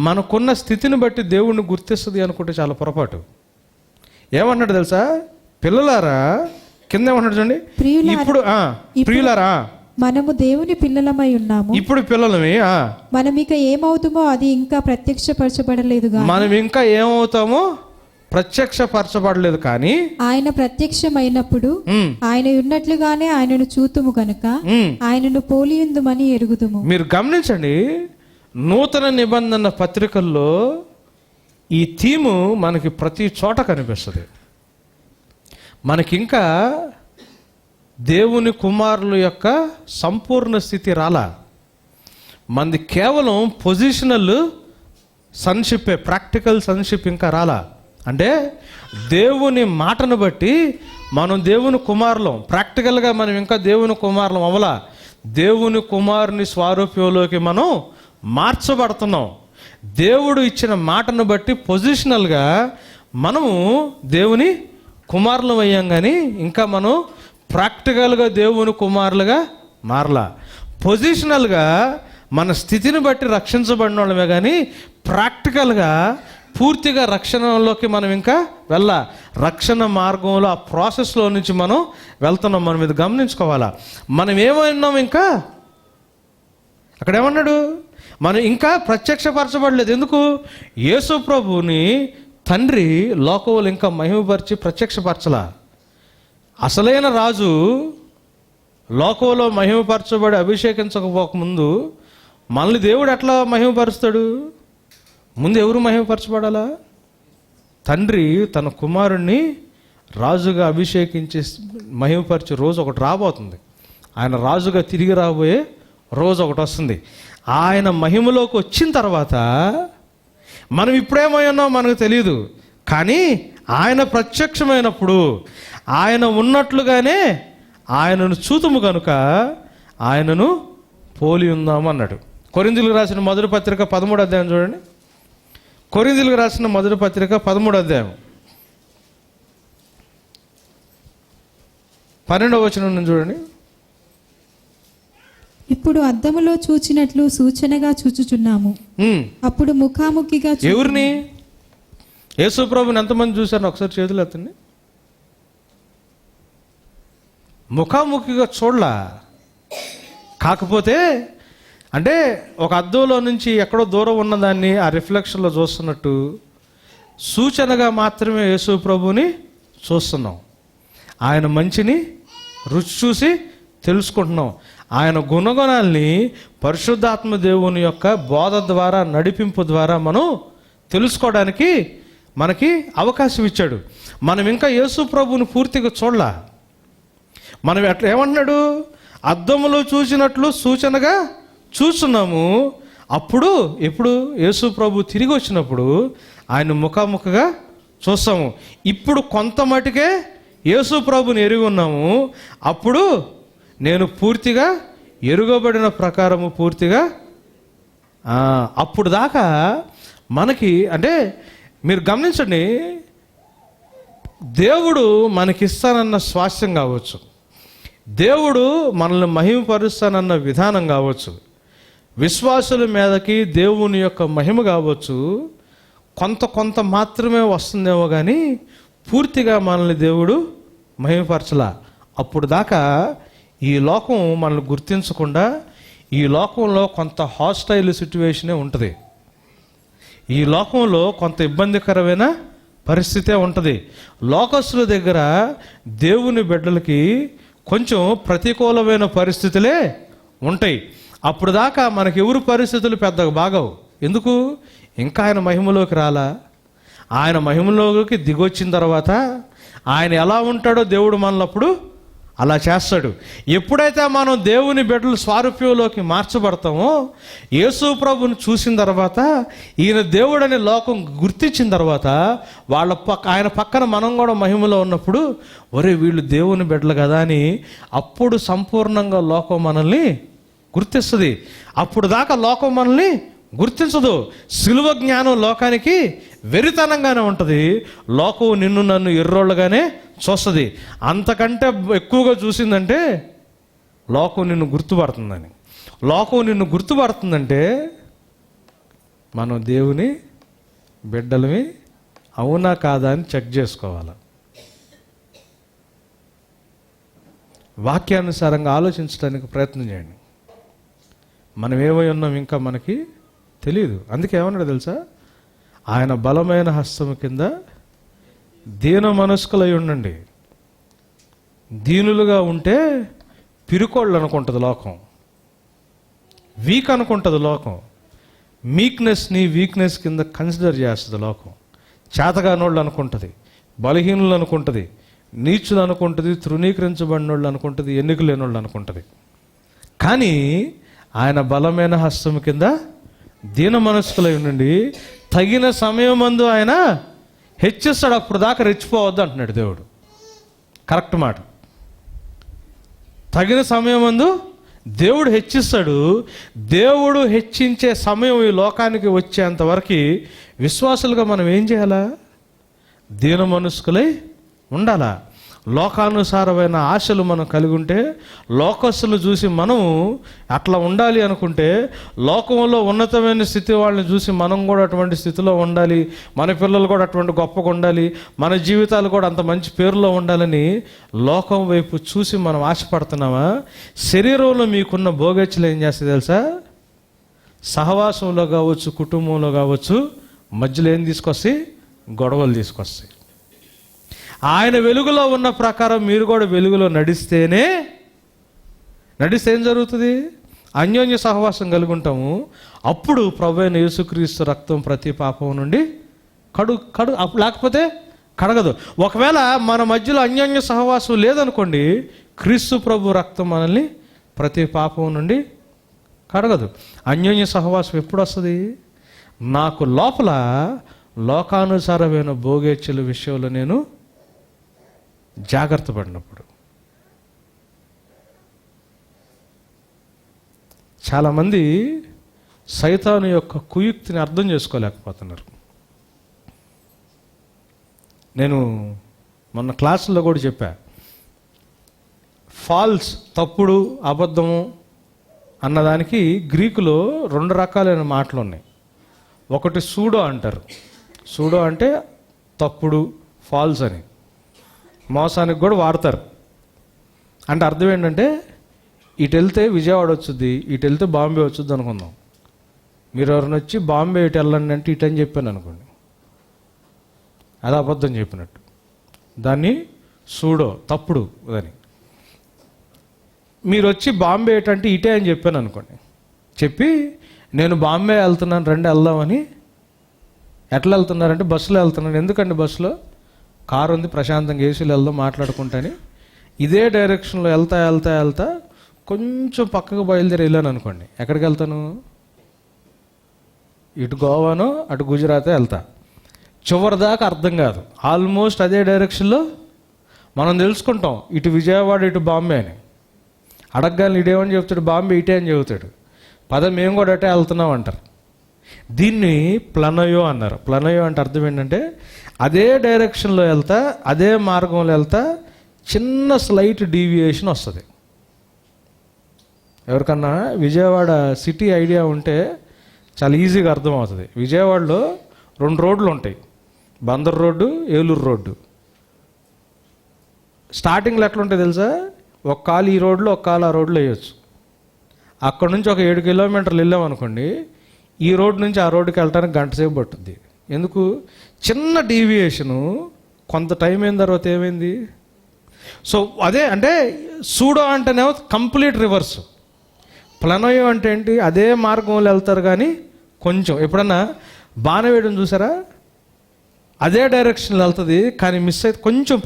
మనకున్న స్థితిని బట్టి దేవుణ్ణి గుర్తిస్తుంది అనుకుంటే చాలా పొరపాటు. ఏమన్నాడు తెలుసా? పిల్లలారా, కింద ఏమన్నాడు చూడండి, ఇప్పుడు ప్రియులారా మనము దేవుని పిల్లలమై ఉన్నాము, ఇప్పుడు పిల్లలమే, మనం ఇక ఏమవుతామో అది ఇంకా ప్రత్యక్షపరచబడలేదుగా, మనం ఇంకా ఏమవుతామో ప్రత్యక్షపరచబడలేదు కానీ ఆయన ప్రత్యక్షమైనప్పుడు ఆయన ఉన్నట్లుగానే ఆయనను చూతుము కనుక ఆయనను పోలియుందుమని ఎరుగుదుము. మీరు గమనించండి, నూతన నిబంధన పత్రికల్లో ఈ థీము మనకి ప్రతి చోట కనిపిస్తుంది. మనకింకా దేవుని కుమారుల యొక్క సంపూర్ణ స్థితి రాలా. మనది కేవలం పొజిషనల్ సన్షిప్పే, ప్రాక్టికల్ సన్షిప్ ఇంకా రాలా. అంటే దేవుని మాటను బట్టి మనం దేవుని కుమారులం, ప్రాక్టికల్గా మనం ఇంకా దేవుని కుమారులం అవ్వలా. దేవుని కుమారుని స్వారూప్యంలోకి మనం మార్చబడుతున్నాం. దేవుడు ఇచ్చిన మాటను బట్టి పొజిషనల్గా మనము దేవుని కుమారులం అయ్యాం, కానీ ఇంకా మనం ప్రాక్టికల్గా దేవుని కుమారులుగా మారలా. పొజిషనల్గా మన స్థితిని బట్టి రక్షించబడిన వాళ్ళమే, కానీ ప్రాక్టికల్గా పూర్తిగా రక్షణలోకి మనం ఇంకా రక్షణ మార్గంలో ఆ ప్రాసెస్లో నుంచి మనం వెళ్తున్నాం. మనం ఇది గమనించుకోవాలా. మనం ఏమైనాం ఇంకా, అక్కడ ఏమన్నాడు, మనం ఇంకా ప్రత్యక్షపరచబడలేదు. ఎందుకు? యేసు ప్రభువుని తండ్రి లోకంలో ఇంకా మహిమపరిచి ప్రత్యక్షపరచలా. అసలైన రాజు లోకంలో మహిమపరచబడి అభిషేకించకపోకముందు మనల్ని దేవుడు ఎట్లా మహిమపరుస్తాడు? ముందు ఎవరు మహిమపరచబడాలా? తండ్రి తన కుమారుణ్ణి రాజుగా అభిషేకించి మహిమపరిచే రోజు ఒకటి రాబోతుంది. ఆయన రాజుగా తిరిగి రాబోయే రోజు ఒకటి వస్తుంది. ఆయన మహిమలోకి వచ్చిన తర్వాత మనం ఇప్పుడేమై ఉన్నామో మనకు తెలియదు, కానీ ఆయన ప్రత్యక్షమైనప్పుడు ఆయన ఉన్నట్లుగానే ఆయనను చూతుము కనుక ఆయనను పోలి ఉందాము అన్నాడు. కొరింథీయులకు రాసిన మొదటి పత్రిక 13వ అధ్యాయం చూడండి. కొరింథీయులకు రాసిన మొదటి పత్రిక 13వ అధ్యాయం 12వ వచనం చూడండి. ఇప్పుడు అద్దములో చూచినట్లు సూచనగా చూచుచున్నాము, అప్పుడు ముఖాముఖిగా. ఎవరిని? యేసు ప్రభుని ఎంతమంది చూశారు? ఒకసారి చేతులు ఎత్తండి. ముఖాముఖిగా చూడలా. కాకపోతే అంటే ఒక అద్దంలో నుంచి ఎక్కడో దూరం ఉన్నదాన్ని ఆ రిఫ్లెక్షన్లో చూస్తున్నట్టు సూచనగా మాత్రమే యేసు ప్రభుని చూస్తున్నాం. ఆయన మంచిని రుచి చూసి తెలుసుకుంటున్నాం. ఆయన గుణగణాల్ని పరిశుద్ధాత్మ దేవుని యొక్క బోధ ద్వారా, నడిపింపు ద్వారా మనం తెలుసుకోవడానికి మనకి అవకాశం ఇచ్చాడు. మనం ఇంకా యేసు ప్రభుని పూర్తిగా చూడలా. మనం ఎట్లా ఏమంటున్నాడు? అద్దములో చూసినట్లు సూచనగా చూస్తున్నాము. అప్పుడు ఎప్పుడు? యేసు ప్రభు తిరిగి వచ్చినప్పుడు ఆయన ముఖాముఖిగా చూస్తాము. ఇప్పుడు కొంత మటుకే యేసు ప్రభుని ఎరిగి ఉన్నాము. అప్పుడు నేను పూర్తిగా ఎరుగబడిన ప్రకారము పూర్తిగా అప్పుడు దాకా మనకి, అంటే మీరు గమనించండి, దేవుడు మనకిస్తానన్న స్వాస్థ్యం కావచ్చు, దేవుడు మనల్ని మహిమపరుస్తానన్న విధానం కావచ్చు, విశ్వాసుల మీదకి దేవుని యొక్క మహిమ కావచ్చు, కొంత మాత్రమే వస్తుందేమో, కానీ పూర్తిగా మనల్ని దేవుడు మహిమపరచలా. అప్పుడు దాకా ఈ లోకం మనల్ని గుర్తించకుండా ఈ లోకంలో కొంత హాస్టైల్ సిచ్యువేషనే ఉంటుంది. ఈ లోకంలో కొంత ఇబ్బందికరమైన పరిస్థితే ఉంటుంది. లోకస్తుల దగ్గర దేవుని బిడ్డలకి కొంచెం ప్రతికూలమైన పరిస్థితులే ఉంటాయి. అప్పుడు దాకా మనకి ఎవరు పరిస్థితులు పెద్దగా బాగవు. ఎందుకు? ఇంకా ఆయన మహిమలోకి రాలా. ఆయన మహిమలోకి దిగొచ్చిన తర్వాత ఆయన ఎలా ఉంటాడో దేవుడు మనల్ని అలా చేస్తాడు. ఎప్పుడైతే మనం దేవుని బిడ్డలు స్వారూప్యంలోకి మార్చబడతామో, యేసు ప్రభుని చూసిన తర్వాత, ఈయన దేవుడని లోకం గుర్తించిన తర్వాత, ఆయన పక్కన మనం కూడా మహిమలో ఉన్నప్పుడు, ఒరే వీళ్ళు దేవుని బిడ్డలు కదా అని అప్పుడు సంపూర్ణంగా లోకం మనల్ని గుర్తిస్తుంది. అప్పుడు దాకా లోకం మనల్ని గుర్తించదు. సిలువ జ్ఞానం లోకానికి వెరితనంగానే ఉంటుంది. లోకం నిన్ను నన్ను ఎర్రోళ్ళగానే చూస్తుంది. అంతకంటే ఎక్కువగా చూసిందంటే లోకం నిన్ను గుర్తుపడుతుందని. లోకం నిన్ను గుర్తుపడుతుందంటే మనం దేవుని బిడ్డలమి అవునా కాదా అని చెక్ చేసుకోవాలి. వాక్యానుసారంగా ఆలోచించడానికి ప్రయత్నం చేయండి. మనం ఏమై ఉన్నాం ఇంకా మనకి తెలియదు. అందుకే ఏమన్నాడు తెలుసా? ఆయన బలమైన హస్తము కింద దీన మనస్కులై ఉండండి. దీనులుగా ఉంటే పిరుకోళ్ళు అనుకుంటుంది లోకం, వీక్ అనుకుంటుంది లోకం, మీక్నెస్ని వీక్నెస్ కింద కన్సిడర్ చేస్తుంది లోకం. చేతగానోళ్ళు అనుకుంటుంది, బలహీనులు అనుకుంటుంది, నీచులు అనుకుంటుంది, తృణీకరించబడినోళ్ళు అనుకుంటుంది, ఎన్నిక లేనోళ్ళు అనుకుంటుంది. కానీ ఆయన బలమైన హస్తం కింద దీన మనస్కులై ఉండండి, తగిన సమయమందు ఆయన హెచ్చిస్తాడు, అప్పుడు దాకా రెచ్చిపోవద్దు అంటున్నాడు దేవుడు. కరెక్ట్ మాట. తగిన సమయమందు దేవుడు హెచ్చిస్తాడు. దేవుడు హెచ్చించే సమయం ఈ లోకానికి వచ్చేంతవరకు విశ్వాసులుగా మనం ఏం చేయాలా? దీన మనస్కులై ఉండాలా. లోకానుసారమైన ఆశలు మనం కలిగి ఉంటే, లోకస్తులు చూసి మనం అట్లా ఉండాలి అనుకుంటే, లోకంలో ఉన్నతమైన స్థితి వాళ్ళని చూసి మనం కూడా అటువంటి స్థితిలో ఉండాలి, మన పిల్లలు కూడా అటువంటి గొప్పగా ఉండాలి, మన జీవితాలు కూడా అంత మంచి పేరులో ఉండాలని లోకం వైపు చూసి మనం ఆశపడుతున్నామా? శరీరంలో మీకున్న భోగేచ్ఛలు ఏం చేస్తాయి తెలుసా? సహవాసంలో కావచ్చు, కుటుంబంలో కావచ్చు, మధ్యలో ఏం తీసుకొస్తాయి? గొడవలు తీసుకొస్తాయి. ఆయన వెలుగులో ఉన్న ప్రకారం మీరు కూడా వెలుగులో నడిస్తే ఏం జరుగుతుంది? అన్యోన్య సహవాసం కలిగి ఉంటాము. అప్పుడు ప్రభువైన యేసుక్రీస్తు రక్తం ప్రతి పాపం నుండి కడుగు లేకపోతే కడగదు. ఒకవేళ మన మధ్యలో అన్యోన్య సహవాసం లేదనుకోండి, క్రీస్తు ప్రభు రక్తం మనల్ని ప్రతి పాపం నుండి కడగదు. అన్యోన్య సహవాసం ఎప్పుడు వస్తుంది? నాకు లోపల లోకానుసారమైన భోగేచ్ఛల విషయంలో నేను జాగ్రత్త పడినప్పుడు. చాలామంది సైతాను యొక్క కుయుక్తిని అర్థం చేసుకోలేకపోతున్నారు. నేను మొన్న క్లాసుల్లో కూడా చెప్పా, ఫాల్స్ తప్పుడు అబద్ధము అన్నదానికి గ్రీకులో 2 రకాలైన మాటలు ఉన్నాయి. ఒకటి సూడో అంటారు. సూడో అంటే తప్పుడు, ఫాల్స్ అని మోసానికి కూడా వాడతారు. అంటే అర్థం ఏంటంటే, ఇటు వెళ్తే విజయవాడ వచ్చుద్ది, ఇటు వెళ్తే బాంబే వచ్చుద్ది అనుకుందాం. మీరు ఎవరిని వచ్చి బాంబే ఇటు వెళ్ళండి అంటే ఇటు అని చెప్పాను అనుకోండి, అది అబద్ధం చెప్పినట్టు. దాన్ని సూడో, తప్పుడు అని. మీరు వచ్చి బాంబే అంటే ఇటే అని చెప్పాను అనుకోండి, చెప్పి నేను బాంబే వెళ్తున్నాను రండి వెళ్దామని. ఎట్లా వెళ్తున్నారంటే బస్సులో వెళ్తున్నాను. ఎందుకండి బస్సులో? కారు ఉంది, ప్రశాంతంగా ఏసీలో వెళ్దాం మాట్లాడుకుంటాని. ఇదే డైరెక్షన్లో వెళ్తా కొంచెం పక్కకు బయలుదేరి వెళ్ళాను అనుకోండి, ఎక్కడికి వెళ్తాను? ఇటు గోవానో అటు గుజరాతే వెళ్తా. చివరి దాకా అర్థం కాదు. ఆల్మోస్ట్ అదే డైరెక్షన్లో మనం తెలుసుకుంటాం, ఇటు విజయవాడ ఇటు బాంబే అని. అడగగానే ఇటేమని చెప్తాడు? బాంబే ఇటే అని చెబుతాడు. మేము కూడా అటే వెళ్తున్నాం అంటారు. దీన్ని ప్లనయో అన్నారు. ప్లనయో అంటే అర్థం ఏంటంటే, అదే డైరెక్షన్లో వెళ్తా, అదే మార్గంలో వెళ్తా, చిన్న స్లైట్ డీవియేషన్ వస్తుంది. ఎవరికన్నా విజయవాడ సిటీ ఐడియా ఉంటే చాలా ఈజీగా అర్థమవుతుంది. విజయవాడలో 2 రోడ్లు ఉంటాయి, బందర్ రోడ్డు, ఏలూరు రోడ్డు. స్టార్టింగ్లో ఎట్లుంటాయి తెలుసా? ఒక కాలు ఈ రోడ్లో, ఒక కాలు ఆ రోడ్లో వేయచ్చు. అక్కడ నుంచి ఒక 7 కిలోమీటర్లు వెళ్ళామనుకోండి, ఈ రోడ్డు నుంచి ఆ రోడ్డుకి వెళ్ళడానికి గంట సేపు పట్టుద్ది. ఎందుకు? చిన్న డీవియేషను. కొంత టైం అయిన తర్వాత ఏమైంది? సో అదే అంటే సూడో అంటేనేమో కంప్లీట్ రివర్స్. ప్లనయో అంటే ఏంటి? అదే మార్గంలో వెళ్తారు కానీ కొంచెం. ఎప్పుడన్నా బాణవేయడం చూసారా? అదే డైరెక్షన్లో వెళ్తుంది కానీ మిస్ అయితే కొంచెం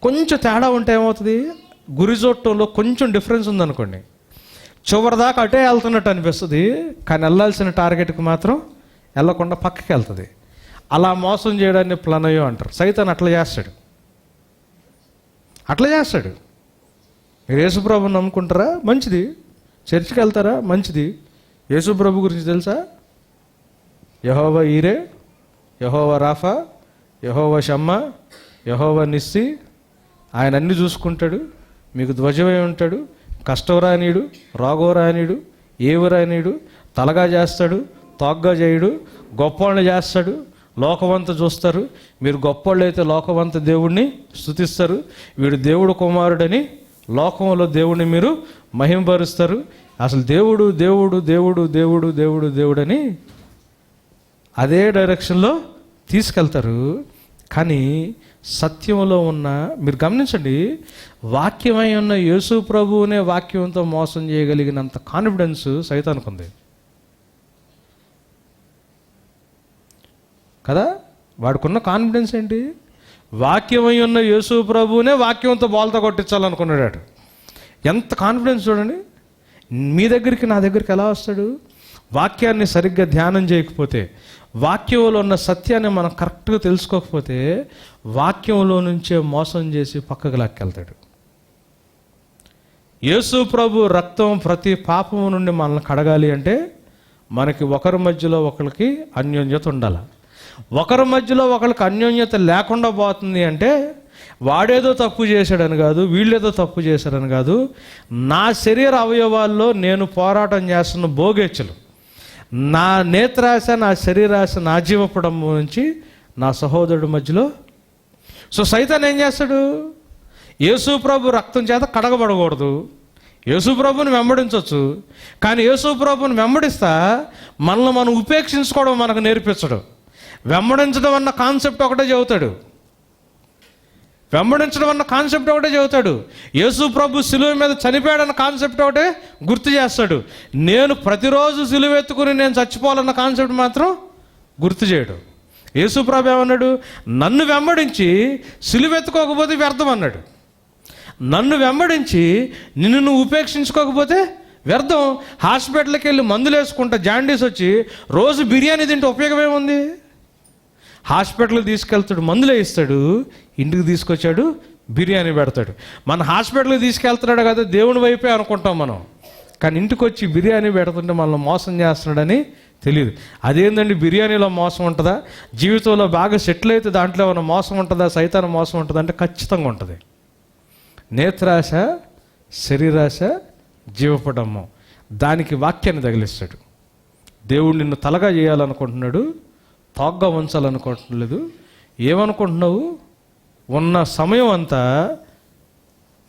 కొంచెం తేడా ఉంటే ఏమవుతుంది? గురిజోట్టంలో కొంచెం డిఫరెన్స్ ఉందనుకోండి, చివరిదాకా అటే వెళ్తున్నట్టు అనిపిస్తుంది, కానీ వెళ్ళాల్సిన టార్గెట్కి మాత్రం వెళ్ళకుండా పక్కకి వెళ్తుంది. అలా మోసం చేయడాన్ని ప్లనయో అంటారు. సైతాన్ అట్లా చేస్తాడు. మీరు యేసుప్రభుని నమ్ముకుంటారా? మంచిది. చర్చికి వెళ్తారా? మంచిది. యేసుప్రభు గురించి తెలుసా? యెహోవా ఈరే, యెహోవా రాఫా, యెహోవా షమ్మా, యెహోవా నిస్సి. ఆయన అన్ని చూసుకుంటాడు, మీకు ధ్వజమై ఉంటాడు, కష్టం రానీయుడు, రోగం రానీయుడు, ఏవి రానీయుడు, తలగా చేస్తాడు, తోగ్గా చేయడు, గొప్పవాళ్ళని చేస్తాడు. లోకమంతా చూస్తారు. మీరు గొప్పవాళ్ళు అయితే లోకమంతా దేవుడిని స్తుతిస్తారు. వీడు దేవుడు కుమారుడని లోకంలో దేవుడిని మీరు మహింపరుస్తారు. అసలు దేవుడు దేవుడు దేవుడు దేవుడు దేవుడు దేవుడని అదే డైరెక్షన్లో తీసుకెళ్తారు. కానీ సత్యంలో ఉన్న, మీరు గమనించండి, వాక్యమై ఉన్న యేసు ప్రభువునే వాక్యంతో మోసం చేయగలిగినంత కాన్ఫిడెన్స్ సైతానికి ఉంది కదా. వాడికున్న కాన్ఫిడెన్స్ ఏంటి? వాక్యమై ఉన్న యేసు ప్రభువునే వాక్యంతో బోల్తా కొట్టించాలనుకున్నాడు. ఎంత కాన్ఫిడెన్స్ చూడండి. మీ దగ్గరికి నా దగ్గరికి ఎలా వస్తాడు? వాక్యాన్ని సరిగ్గా ధ్యానం చేయకపోతే, వాక్యంలో ఉన్న సత్యాన్ని మనం కరెక్ట్గా తెలుసుకోకపోతే వాక్యంలో నుంచే మోసం చేసి పక్కకు లాక్కెళ్తాడు. యేసు ప్రభు రక్తం ప్రతి పాపము నుండి మనల్ని కడగాలి అంటే మనకి ఒకరి మధ్యలో ఒకరికి అన్యోన్యత ఉండాలి. ఒకరి మధ్యలో ఒకరికి అన్యోన్యత లేకుండా పోతుంది అంటే వాడేదో తప్పు చేశాడని కాదు, వీళ్ళేదో తప్పు చేశాడని కాదు, నా శరీర అవయవాల్లో నేను పోరాటం చేస్తున్న భోగేచ్ఛలు, నా నేత్రాశ, నా శరీరాశ, నా జీవపడం నుంచి నా సహోదరుడి మధ్యలో. సో సైతాన్ ఏం చేస్తాడు? యేసు ప్రభు రక్తం చేత కడగబడకూడదు. యేసు ప్రభుని వెంబడించవచ్చు, కానీ యేసు ప్రభుని వెంబడిస్తా మనల్ని మనం ఉపేక్షించుకోవడం మనకు నేర్పించడు. వెంబడించడం అన్న కాన్సెప్ట్ ఒకటే చెబుతాడు. వెంబడించడం అన్న కాన్సెప్ట్ ఒకటే చెబుతాడు. యేసు ప్రభు సిలువ మీద చనిపోయాడన్న కాన్సెప్ట్ ఒకటే గుర్తు చేస్తాడు. నేను ప్రతిరోజు సిలువ ఎత్తుకుని నేను చచ్చిపోవాలన్న కాన్సెప్ట్ మాత్రం గుర్తు చేయడు. యేసు ప్రభు ఏమన్నాడు? నన్ను వెంబడించి సిలువ ఎత్తుకోకపోతే వ్యర్థం అన్నాడు. నన్ను వెంబడించి నిన్ను నువ్వు ఉపేక్షించుకోకపోతే వ్యర్థం. హాస్పిటల్కి వెళ్ళి మందులు వేసుకుంటా జాండీస్ వచ్చి రోజు బిర్యానీ తింటే ఉపయోగం ఏముంది? హాస్పిటల్కి తీసుకెళ్తాడు, మందులే ఇస్తాడు, ఇంటికి తీసుకొచ్చాడు బిర్యానీ పెడతాడు. మన హాస్పిటల్కి తీసుకెళ్తున్నాడు కదా దేవుని వైపే అనుకుంటాం మనం, కానీ ఇంటికి వచ్చి బిర్యానీ పెడుతుంటే మనల్ని మోసం చేస్తున్నాడని తెలియదు. అదేంటండి, బిర్యానీలో మోసం ఉంటుందా? జీవితంలో బాగా సెటిల్ అయితే దాంట్లో ఏమైనా మోసం ఉంటుందా? సైతాన్ మోసం ఉంటుందా అంటే ఖచ్చితంగా ఉంటుంది. నేత్రాశ, శరీరాశ, జీవపడము, దానికి వాక్యాన్ని తగిలిస్తాడు. దేవుడు నిన్ను తలగా చేయాలనుకుంటున్నాడు, తోగ్గా ఉంచాలనుకోవట్లేదు. ఏమనుకుంటున్నావు? ఉన్న సమయం అంతా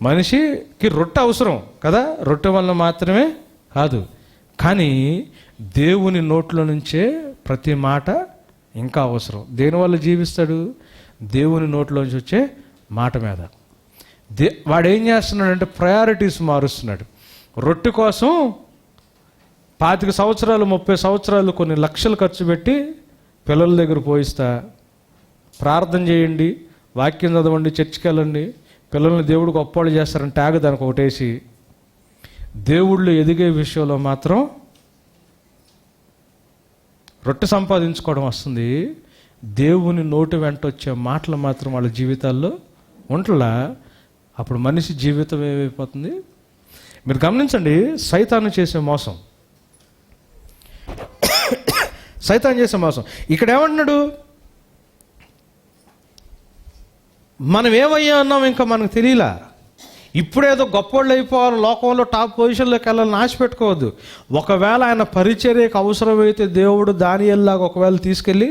మనిషికి రొట్టె అవసరం కదా, రొట్టె వల్ల మాత్రమే కాదు, కానీ దేవుని నోట్లో నుంచే ప్రతి మాట ఇంకా అవసరం. దేనివల్ల జీవిస్తాడు? దేవుని నోట్లోంచి వచ్చే మాట మీద. వాడు ఏం చేస్తున్నాడంటే ప్రయారిటీస్ మారుస్తున్నాడు. రొట్టె కోసం 25 సంవత్సరాలు 30 సంవత్సరాలు కొన్ని లక్షలు ఖర్చు పెట్టి పిల్లల దగ్గర పోయిస్తా, ప్రార్థన చేయండి, వాక్యం చదవండి, చర్చికి వెళ్ళండి, పిల్లల్ని దేవుడు గొప్పవాళ్ళు చేస్తారని ట్యాగ్ దానికి ఒకటేసి, దేవుళ్ళు ఎదిగే విషయంలో మాత్రం రొట్టె సంపాదించుకోవడం వస్తుంది. దేవుని నోటి వెంట వచ్చే మాటలు మాత్రం వాళ్ళ జీవితాల్లో ఉంటలా. అప్పుడు మనిషి జీవితం ఏమైపోతుంది? మీరు గమనించండి, సైతాను చేసే మోసం, సైతాన్ చేసే మోసం. ఇక్కడ ఏమంటున్నాడు? మనం ఏమయ్యా అన్నాం ఇంకా మనకు తెలియలా. ఇప్పుడేదో గొప్పోళ్ళు అయిపోవాలి, లోకంలో టాప్ పొజిషన్లోకి వెళ్ళాలని ఆశ పెట్టుకోవద్దు. ఒకవేళ ఆయన పరిచర్యకు అవసరమైతే దేవుడు దానియేలులాగా ఒకవేళ తీసుకెళ్ళి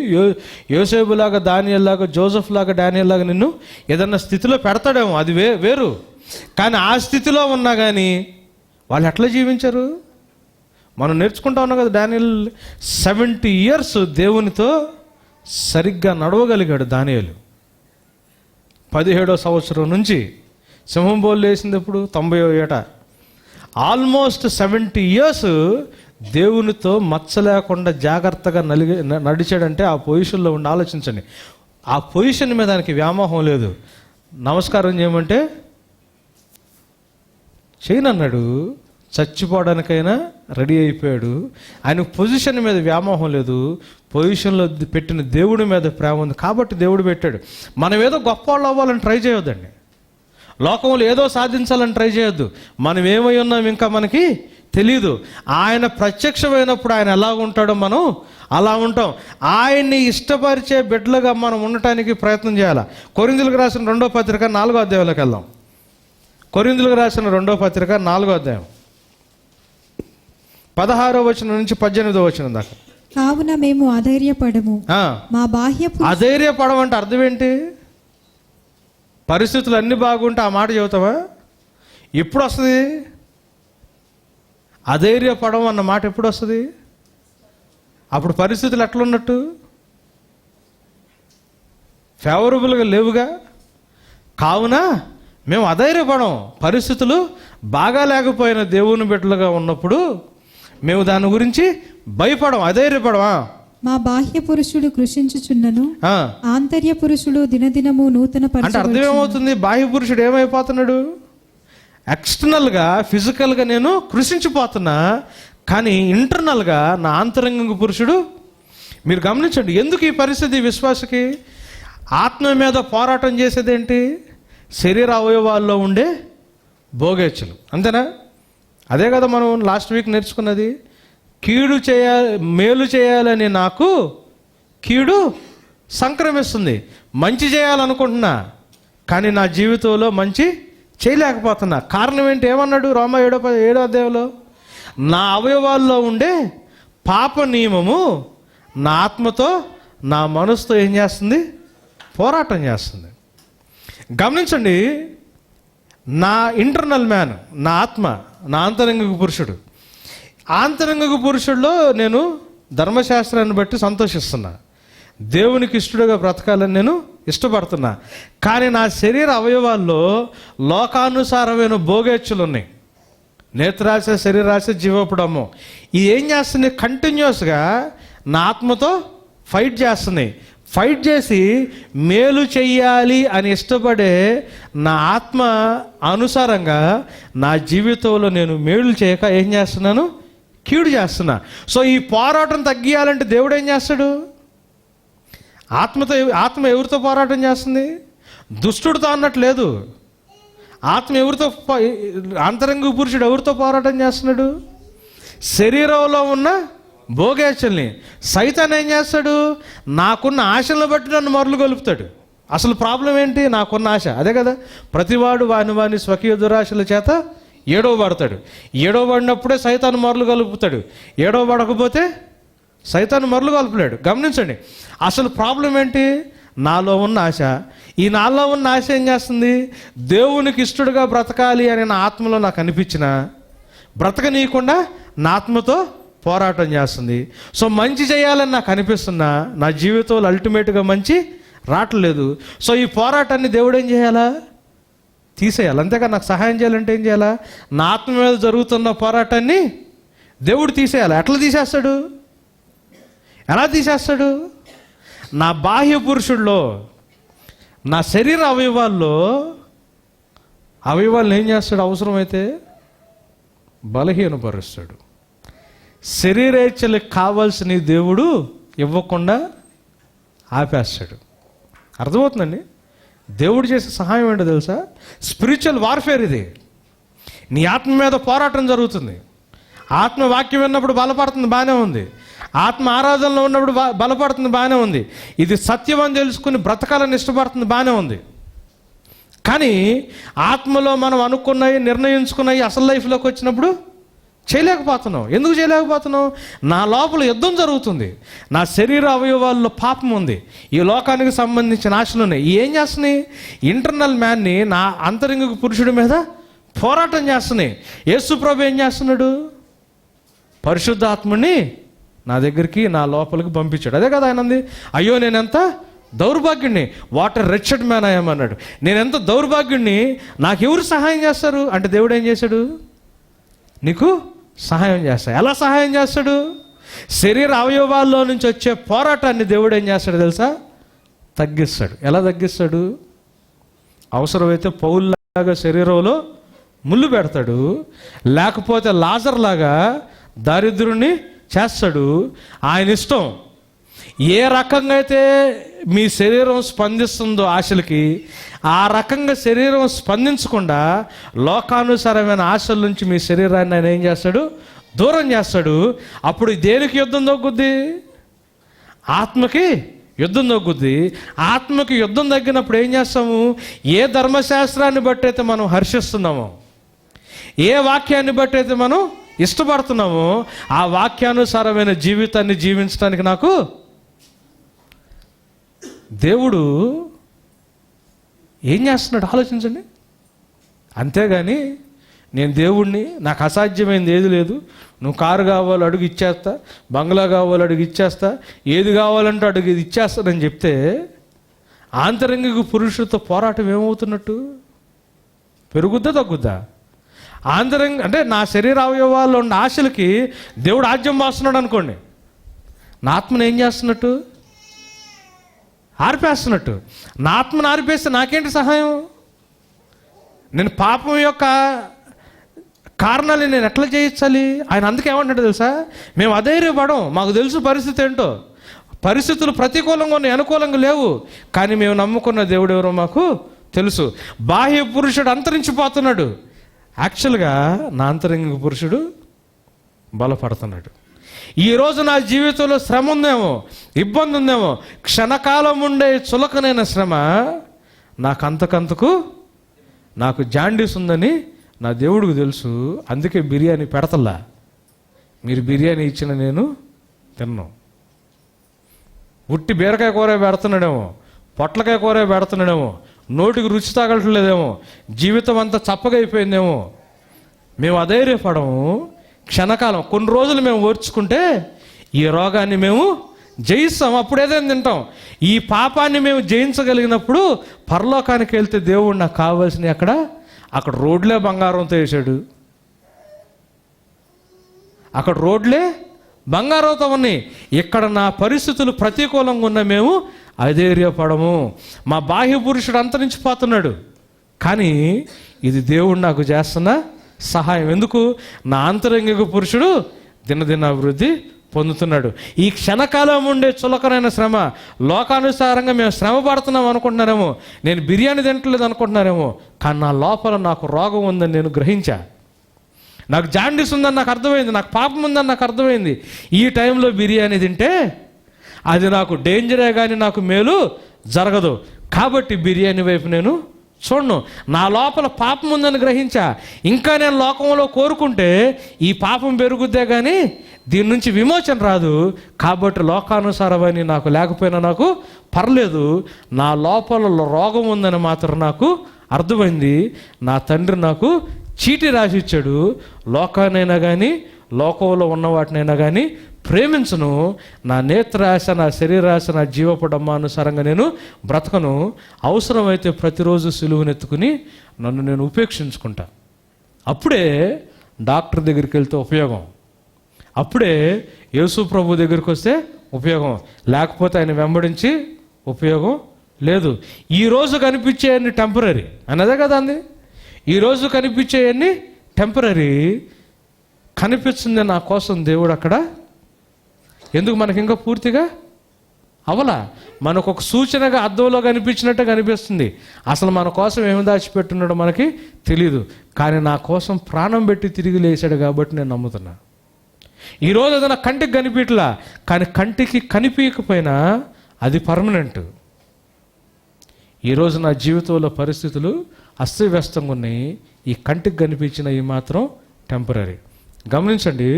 యోసేపులాగా, దానియేలులాగా, జోసెఫ్ లాగా, డానియేల్ లాగా నిన్ను ఏదన్నా స్థితిలో పెడతాడేమో, అది వేరు. కానీ ఆ స్థితిలో ఉన్నా కానీ వాళ్ళు ఎట్లా జీవించారు మనం నేర్చుకుంటా ఉన్నాం కదా. డానియేల్ 70 years దేవునితో సరిగ్గా నడవగలిగాడు. దానియేలు 17వ సంవత్సరం నుంచి సింహం బోళ్ళు వేసింది ఎప్పుడు? 90వ ఏట. ఆల్మోస్ట్ 70 years దేవునితో మచ్చ లేకుండా జాగ్రత్తగా నడిచాడంటే ఆ పొజిషన్లో ఉండి ఆలోచించండి. ఆ పొజిషన్ మీద దానికి వ్యామోహం లేదు. నమస్కారం చేయమంటే చేయనన్నాడు, చచ్చిపోవడానికైనా రెడీ అయిపోయాడు. ఆయన పొజిషన్ మీద వ్యామోహం లేదు, పొజిషన్లో పెట్టిన దేవుడి మీద ప్రేమ ఉంది కాబట్టి దేవుడు పెట్టాడు. మనం ఏదో గొప్ప వాళ్ళు అవ్వాలని ట్రై చేయొద్దండి, లోకంలో ఏదో సాధించాలని ట్రై చేయొద్దు. మనం ఏమై ఉన్నాం ఇంకా మనకి తెలీదు. ఆయన ప్రత్యక్షమైనప్పుడు ఆయన ఎలా ఉంటాడో మనం అలా ఉంటాం. ఆయన్ని ఇష్టపరిచే బిడ్డలుగా మనం ఉండటానికి ప్రయత్నం చేయాలి. కొరింథీయులకు రాసిన 2వ పత్రిక 4వ అధ్యాయంలోకి వెళ్దాం. కొరింథీయులకు రాసిన 2వ పత్రిక 4వ అధ్యాయం 16వ వచనం నుంచి 18వ వచనం దాకా. కావున మేము అధైర్యపడము. మా బాహ్య అధైర్యపడం అంటే అర్థం ఏంటి? పరిస్థితులు అన్నీ బాగుంటే ఆ మాట చెబుతావా? ఎప్పుడు వస్తుంది అధైర్యపడం అన్న మాట? ఎప్పుడు వస్తుంది? అప్పుడు పరిస్థితులు ఎట్లున్నట్టు? ఫేవరబుల్గా లేవుగా. కావున మేము అధైర్యపడం. పరిస్థితులు బాగా లేకపోయిన దేవుని బిడ్డలుగా ఉన్నప్పుడు మేము దాని గురించి భయపడం, అధైర్యపడమా. మా బాహ్య పురుషుడు కృషించుచున్నను, ఆంతర్య పురుషుడు దినదినము నూతన. అంటే అర్థం ఏమవుతుంది? బాహ్య పురుషుడు ఏమైపోతున్నాడు? ఎక్స్టర్నల్గా, ఫిజికల్గా నేను కృషించిపోతున్నా, కానీ ఇంటర్నల్గా నా ఆంతరంగ పురుషుడు. మీరు గమనించండి, ఎందుకు ఈ పరిస్థితి విశ్వాసకి? ఆత్మ మీద పోరాటం చేసేదేంటి? శరీర అవయవాల్లో ఉండే భోగేచ్ఛలు, అంతేనా? అదే కదా మనం లాస్ట్ వీక్ నేర్చుకున్నది. మేలు చేయాలని నాకు కీడు సంక్రమిస్తుంది. మంచి చేయాలనుకుంటున్నా, కానీ నా జీవితంలో మంచి చేయలేకపోతున్నా. కారణం ఏంటి? ఏమన్నాడు రోమా 7వ అధ్యాయంలో? నా అవయవాల్లో ఉండే పాప నియమము నా ఆత్మతో, నా మనసుతో ఏం చేస్తుంది? పోరాటం చేస్తుంది. గమనించండి, నా ఇంటర్నల్ మ్యాన్, నా ఆత్మ, నా ఆంతరంగిక పురుషుడు. ఆంతరంగిక పురుషుల్లో నేను ధర్మశాస్త్రాన్ని బట్టి సంతోషిస్తున్నా, దేవునికి ఇష్టడుగా బ్రతకాలని నేను ఇష్టపడుతున్నా. కానీ నా శరీర అవయవాల్లో లోకానుసారమైన భోగేచ్ఛలు ఉన్నాయి. నేత్రాశ, శరీరాశ, జీవపుడము. ఇది ఏం చేస్తుంది? కంటిన్యూస్గా నా ఆత్మతో ఫైట్ చేస్తున్నాయి. ఫైట్ చేసి మేలు చెయ్యాలి అని ఇష్టపడే నా ఆత్మ అనుసారంగా నా జీవితంలో నేను మేలు చేయక ఏం చేస్తున్నాను? కీడు చేస్తున్నా. సో ఈ పోరాటం తగ్గియాలంటే దేవుడు ఏం చేస్తాడు? ఆత్మ ఎవరితో పోరాటం చేస్తుంది? దుష్టుడితో అన్నట్లేదు. ఆత్మ ఎవరితో, అంతరంగ పురుషుడు ఎవరితో పోరాటం చేస్తున్నాడు? శరీరంలో ఉన్న భోగేచ్ఛల్ని. సైతాన్ ఏం చేస్తాడు? నాకున్న ఆశలను బట్టి నన్ను మరలు గొలుపుతాడు. అసలు ప్రాబ్లం ఏంటి? నాకున్న ఆశ. అదే కదా, ప్రతివాడు వాని స్వకీయ దురాశల చేత ఏడవబడతాడు. ఏడవబడినప్పుడే సైతాను మరలు గలుపుతాడు. ఏడవబడకపోతే సైతాను మరలు గలుపులేడు. గమనించండి, అసలు ప్రాబ్లం ఏంటి? నాలో ఉన్న ఆశ. ఈ నాలో ఉన్న ఆశ ఏం చేస్తుంది? దేవునికి ఇష్టడుగా బ్రతకాలి అని నా ఆత్మలో నాకు అనిపించిన బ్రతకనీయకుండా నా ఆత్మతో పోరాటం చేస్తుంది. సో మంచి చేయాలని నాకు అనిపిస్తున్నా, నా జీవితంలో అల్టిమేట్గా మంచి రావట్లేదు. సో ఈ పోరాటాన్ని దేవుడు ఏం చేయాలా? తీసేయాలి. అంతేగా నాకు సహాయం చేయాలంటే ఏం చేయాలా? నా ఆత్మ మీద జరుగుతున్న పోరాటాన్ని దేవుడు తీసేయాలి. ఎట్లా తీసేస్తాడు? ఎలా తీసేస్తాడు? నా బాహ్య పురుషుల్లో, నా శరీర అవయవాలను ఏం చేస్తాడు? అవసరమైతే బలహీనపరుస్తాడు. శరీరేచ్ఛలకు కావాల్సిన దేవుడు ఇవ్వకుండా ఆపేస్తాడు. అర్థమవుతుందండి? దేవుడు చేసే సహాయం ఏంటో తెలుసా? స్పిరిచువల్ వార్ఫేర్ ఇది. నీ ఆత్మ మీద పోరాటం జరుగుతుంది. ఆత్మ వాక్యం విన్నప్పుడు బలపడుతుంది, బాగానే ఉంది. ఆత్మ ఆరాధనలో ఉన్నప్పుడు బలపడుతుంది, బాగానే ఉంది. ఇది సత్యం అని తెలుసుకుని బ్రతకాలని ఇష్టపడుతుంది, బాగానే ఉంది. కానీ ఆత్మలో మనం అనుకున్నవి, నిర్ణయించుకున్నవి అసలు లైఫ్లోకి వచ్చినప్పుడు చేయలేకపోతున్నాం. ఎందుకు చేయలేకపోతున్నాం? నా లోపల యుద్ధం జరుగుతుంది. నా శరీర అవయవాల్లో పాపం ఉంది. ఈ లోకానికి సంబంధించిన ఆశలు ఉన్నాయి. ఏం చేస్తున్నాయి? ఇంటర్నల్ మ్యాన్ని, నా అంతరంగిక పురుషుడి మీద పోరాటం చేస్తున్నాయి. యేసు ప్రభు ఏం చేస్తున్నాడు? పరిశుద్ధాత్మని నా దగ్గరికి, నా లోపలికి పంపించాడు. అదే కదా ఆయన అంది, అయ్యో నేనెంత దౌర్భాగ్యుణ్ణి, what a wretched man I am అన్నాడు. నేనెంత దౌర్భాగ్యుణ్ణి, నాకెవరు సహాయం చేస్తారు అంటే దేవుడు ఏం చేశాడు? నీకు సహాయం చేస్తాడు. ఎలా సహాయం చేస్తాడు? శరీర అవయవాల్లో నుంచి వచ్చే పోరాటాన్ని దేవుడు ఏం చేస్తాడు తెలుసా? తగ్గిస్తాడు. ఎలా తగ్గిస్తాడు? అవసరమైతే పౌలులాగా శరీరంలో ముళ్ళు పెడతాడు, లేకపోతే లాజర్లాగా దారిద్రుని చేస్తాడు. ఆయన ఇష్టం. ఏ రకంగా అయితే మీ శరీరం స్పందిస్తుందో ఆశలకి, ఆ రకంగా శరీరం స్పందించకుండా లోకానుసారమైన ఆశల నుంచి మీ శరీరాన్ని ఆయన ఏం చేస్తాడు? దూరం చేస్తాడు. అప్పుడు దేనికి యుద్ధం తగ్గుద్ది? ఆత్మకి యుద్ధం తగ్గుద్ది. ఆత్మకి యుద్ధం తగ్గినప్పుడు ఏం చేస్తాము? ఏ ధర్మశాస్త్రాన్ని బట్టి అయితే మనం హర్షిస్తున్నామో, ఏ వాక్యాన్ని బట్టి అయితే మనం ఇష్టపడుతున్నామో, ఆ వాక్యానుసారమైన జీవితాన్ని జీవించడానికి నాకు దేవుడు ఏం చేస్తున్నాడు ఆలోచించండి. అంతేగాని నేను దేవుణ్ణి, నాకు అసాధ్యమైంది ఏది లేదు, నువ్వు కారు కావాలో అడుగు ఇచ్చేస్తా, బంగ్లా కావాలో అడుగు ఇచ్చేస్తా, ఏది కావాలంటే అడుగు ఇది ఇచ్చేస్తానని చెప్తే ఆంతరంగిక పురుషుడితో పోరాటం ఏమవుతున్నట్టు? పెరుగుద్దా తగ్గుద్దా? అంటే నా శరీర అవయవాల్లో ఉన్న ఆశలకి దేవుడు ఆజ్యం వాస్తున్నాడు అనుకోండి, నా ఆత్మను ఏం చేస్తున్నట్టు? ఆర్పేస్తున్నట్టు. నా ఆత్మను ఆర్పేస్తే నాకేంటి సహాయం? నేను పాపం యొక్క కారణాలు నేను ఎట్లా చేయించాలి? ఆయన అందుకే ఏమంటాడు తెలుసా, మేము అధైర్యపడం, మాకు తెలుసు పరిస్థితి ఏంటో, పరిస్థితులు ప్రతికూలంగా ఉన్నాయి, అనుకూలంగా లేవు, కానీ మేము నమ్ముకున్న దేవుడు ఎవరో మాకు తెలుసు. బాహ్య పురుషుడు అంతరించిపోతున్నాడు, యాక్చువల్గా నా అంతరంగిక పురుషుడు బలపడుతున్నాడు. ఈరోజు నా జీవితంలో శ్రమ ఉందేమో, ఇబ్బంది ఉందేమో, క్షణకాలం ఉండే చులకనైన శ్రమ నాకు జాండీస్ ఉందని నా దేవుడికి తెలుసు. అందుకే బిర్యానీ పెడతల్లా. మీరు బిర్యానీ ఇచ్చిన నేను తిన్నాను. ఉట్టి బీరకాయ కూర పెడుతున్నాడేమో, పొట్లకాయ కూర పెడుతున్నాడేమో, నోటికి రుచి తగలట్లేదేమో, జీవితం అంతా చప్పగా అయిపోయిందేమో. మేము అధైర్యపడము, క్షణకాలం కొన్ని రోజులు మేము ఓర్చుకుంటే ఈ రోగాన్ని మేము జయిస్తాం, అప్పుడు ఏదైనా తింటాం. ఈ పాపాన్ని మేము జయించగలిగినప్పుడు పరలోకానికి వెళ్తే దేవుడు నాకు కావాల్సినవి అక్కడ రోడ్లే బంగారంతో వేసాడు, అక్కడ రోడ్లే బంగారంతో ఉన్నాయి. ఇక్కడ నా పరిస్థితులు ప్రతికూలంగా ఉన్న మేము అధైర్యపడము. మా బాహ్య పురుషుడు అంతరించిపోతున్నాడు, కానీ ఇది దేవుడు నాకు చేస్తున్న సహాయం. ఎందుకు? నా ఆంతరంగిక పురుషుడు దినదిన అభివృద్ధి పొందుతున్నాడు. ఈ క్షణకాలం ఉండే చులకనైన శ్రమ, లోకానుసారంగా మేము శ్రమ పడుతున్నాం అనుకుంటున్నారేమో, నేను బిర్యానీ తింటలేదు అనుకుంటున్నారేమో, కానీ నా లోపల నాకు రోగం ఉందని నేను గ్రహించా. నాకు జాండీస్ ఉందని నాకు అర్థమైంది, నాకు పాపం ఉందని నాకు అర్థమైంది. ఈ టైంలో బిర్యానీ తింటే అది నాకు డేంజరే కానీ నాకు మేలు జరగదు. కాబట్టి బిర్యానీ వైపు నేను చూడను. నా లోపల పాపం ఉందని గ్రహించా. ఇంకా నేను లోకంలో కోరుకుంటే ఈ పాపం పెరుగుద్దే కానీ దీని నుంచి విమోచన రాదు. కాబట్టి లోకానుసారమని నాకు లేకపోయినా నాకు పర్లేదు, నా లోపల రోగం ఉందని మాత్రం నాకు అర్థమైంది. నా తండ్రి నాకు చీటీ రాసి ఇచ్చాడు, లోకానైనా కానీ లోకంలో ఉన్న వాటినైనా కానీ ప్రేమించను. నా నేత్రాశ, నా శరీరాశ, నా జీవపడమ్మానుసారంగా నేను బ్రతకను. అవసరమైతే ప్రతిరోజు సిలువనెత్తుకుని నన్ను నేను ఉపేక్షించుకుంటా. అప్పుడే డాక్టర్ దగ్గరికి వెళ్తే ఉపయోగం, అప్పుడే యేసు ప్రభు దగ్గరికి వస్తే ఉపయోగం, లేకపోతే ఆయన వెంబడించి ఉపయోగం లేదు. ఈరోజు కనిపించేయన్ని టెంపరీ అన్నదే కదా అంది. ఈరోజు కనిపించేయన్ని టెంపరీ. కనిపిస్తుంది నా కోసం దేవుడు అక్కడ. ఎందుకు? మనకి ఇంకా పూర్తిగా అవలా. మనకు ఒక సూచనగా అద్దంలో కనిపించినట్టే కనిపిస్తుంది. అసలు మన కోసం ఏమి దాచిపెట్టున్నాడో మనకి తెలీదు. కానీ నా కోసం ప్రాణం పెట్టి తిరిగి లేచాడు కాబట్టి నేను నమ్ముతున్నా. ఈరోజు అది నా కంటికి కనిపించలా, కానీ కంటికి కనిపించకపోయినా అది పర్మనెంట్. ఈరోజు నా జీవితంలో పరిస్థితులు అస్తవ్యస్తంగా ఉన్నాయి. ఈ కంటికి కనిపించిన ఈ మాత్రం టెంపరీ. గమనించండి,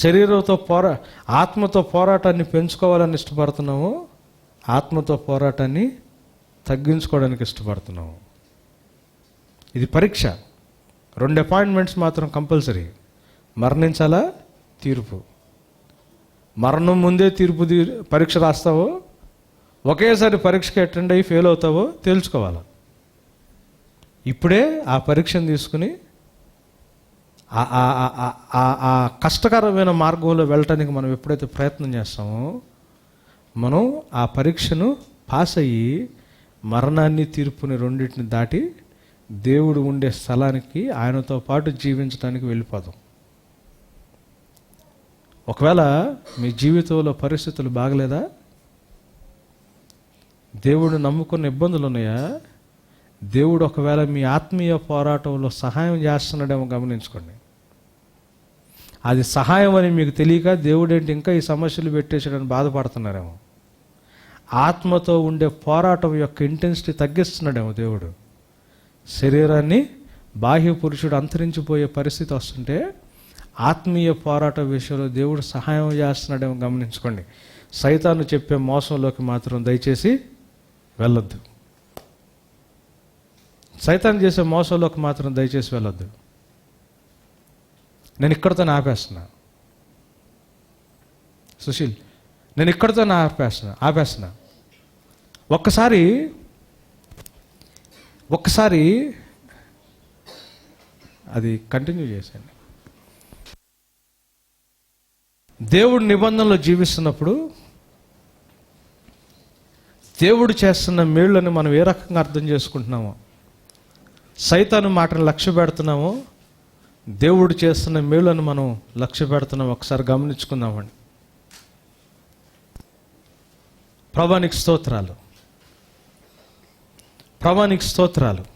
శరీరంతో ఆత్మతో పోరాటాన్ని పెంచుకోవాలని ఇష్టపడుతున్నాము, ఆత్మతో పోరాటాన్ని తగ్గించుకోవడానికి ఇష్టపడుతున్నాము. ఇది పరీక్ష. 2 అపాయింట్మెంట్స్ మాత్రం కంపల్సరీ. మరణించాలా, తీర్పు. మరణం ముందే తీర్పు పరీక్ష రాస్తావో, ఒకేసారి పరీక్షకి అటెండ్ అయ్యి ఫెయిల్ అవుతావో తేల్చుకోవాలి. ఇప్పుడే ఆ పరీక్షను తీసుకుని ఆ కష్టకరమైన మార్గంలో వెళ్ళటానికి మనం ఎప్పుడైతే ప్రయత్నం చేస్తామో, మనం ఆ పరీక్షను పాస్ అయ్యి మరణాన్ని, తీర్పుని రెండింటిని దాటి దేవుడు ఉండే స్థలానికి ఆయనతో పాటు జీవించడానికి వెళ్ళిపోదాం. ఒకవేళ మీ జీవితంలో పరిస్థితులు బాగలేదా, దేవుడు నమ్ముకున్న ఇబ్బందులు ఉన్నాయా, దేవుడు ఒకవేళ మీ ఆత్మీయ పోరాటంలో సహాయం చేస్తున్నాడేమో గమనించుకోండి. అది సహాయం అని మీకు తెలియక దేవుడు ఏంటి ఇంకా ఈ సమస్యలు పెట్టేసాడని బాధపడుతున్నారేమో. ఆత్మతో ఉండే పోరాటం యొక్క ఇంటెన్సిటీ తగ్గిస్తున్నాడేమో దేవుడు. శరీరాన్ని బాహ్య పురుషుడు అంతరించిపోయే పరిస్థితి వస్తుంటే ఆత్మీయ పోరాట విషయంలో దేవుడు సహాయం చేస్తున్నాడేమో గమనించుకోండి. సైతాను చెప్పే మోసంలోకి మాత్రం దయచేసి వెళ్ళొద్దు. సైతాను చేసే మోసంలోకి మాత్రం దయచేసి వెళ్ళొద్దు. నేను ఇక్కడితో ఆపేస్తున్నా సుశీల్, నేను ఇక్కడితో ఆపేస్తున్నా. ఒక్కసారి అది కంటిన్యూ చేశాను. దేవుడి నిబంధనలో జీవిస్తున్నప్పుడు దేవుడు చేస్తున్న మేళ్ళని మనం ఏ రకంగా అర్థం చేసుకుంటున్నామో, సైతాను మాటను లక్ష్య పెడుతున్నామో, దేవుడు చేస్తున్న మేళ్ళను మనం లక్ష్య పెడుతున్నాం. ఒకసారి గమనించుకుందామండి. ప్రభానికి స్తోత్రాలు.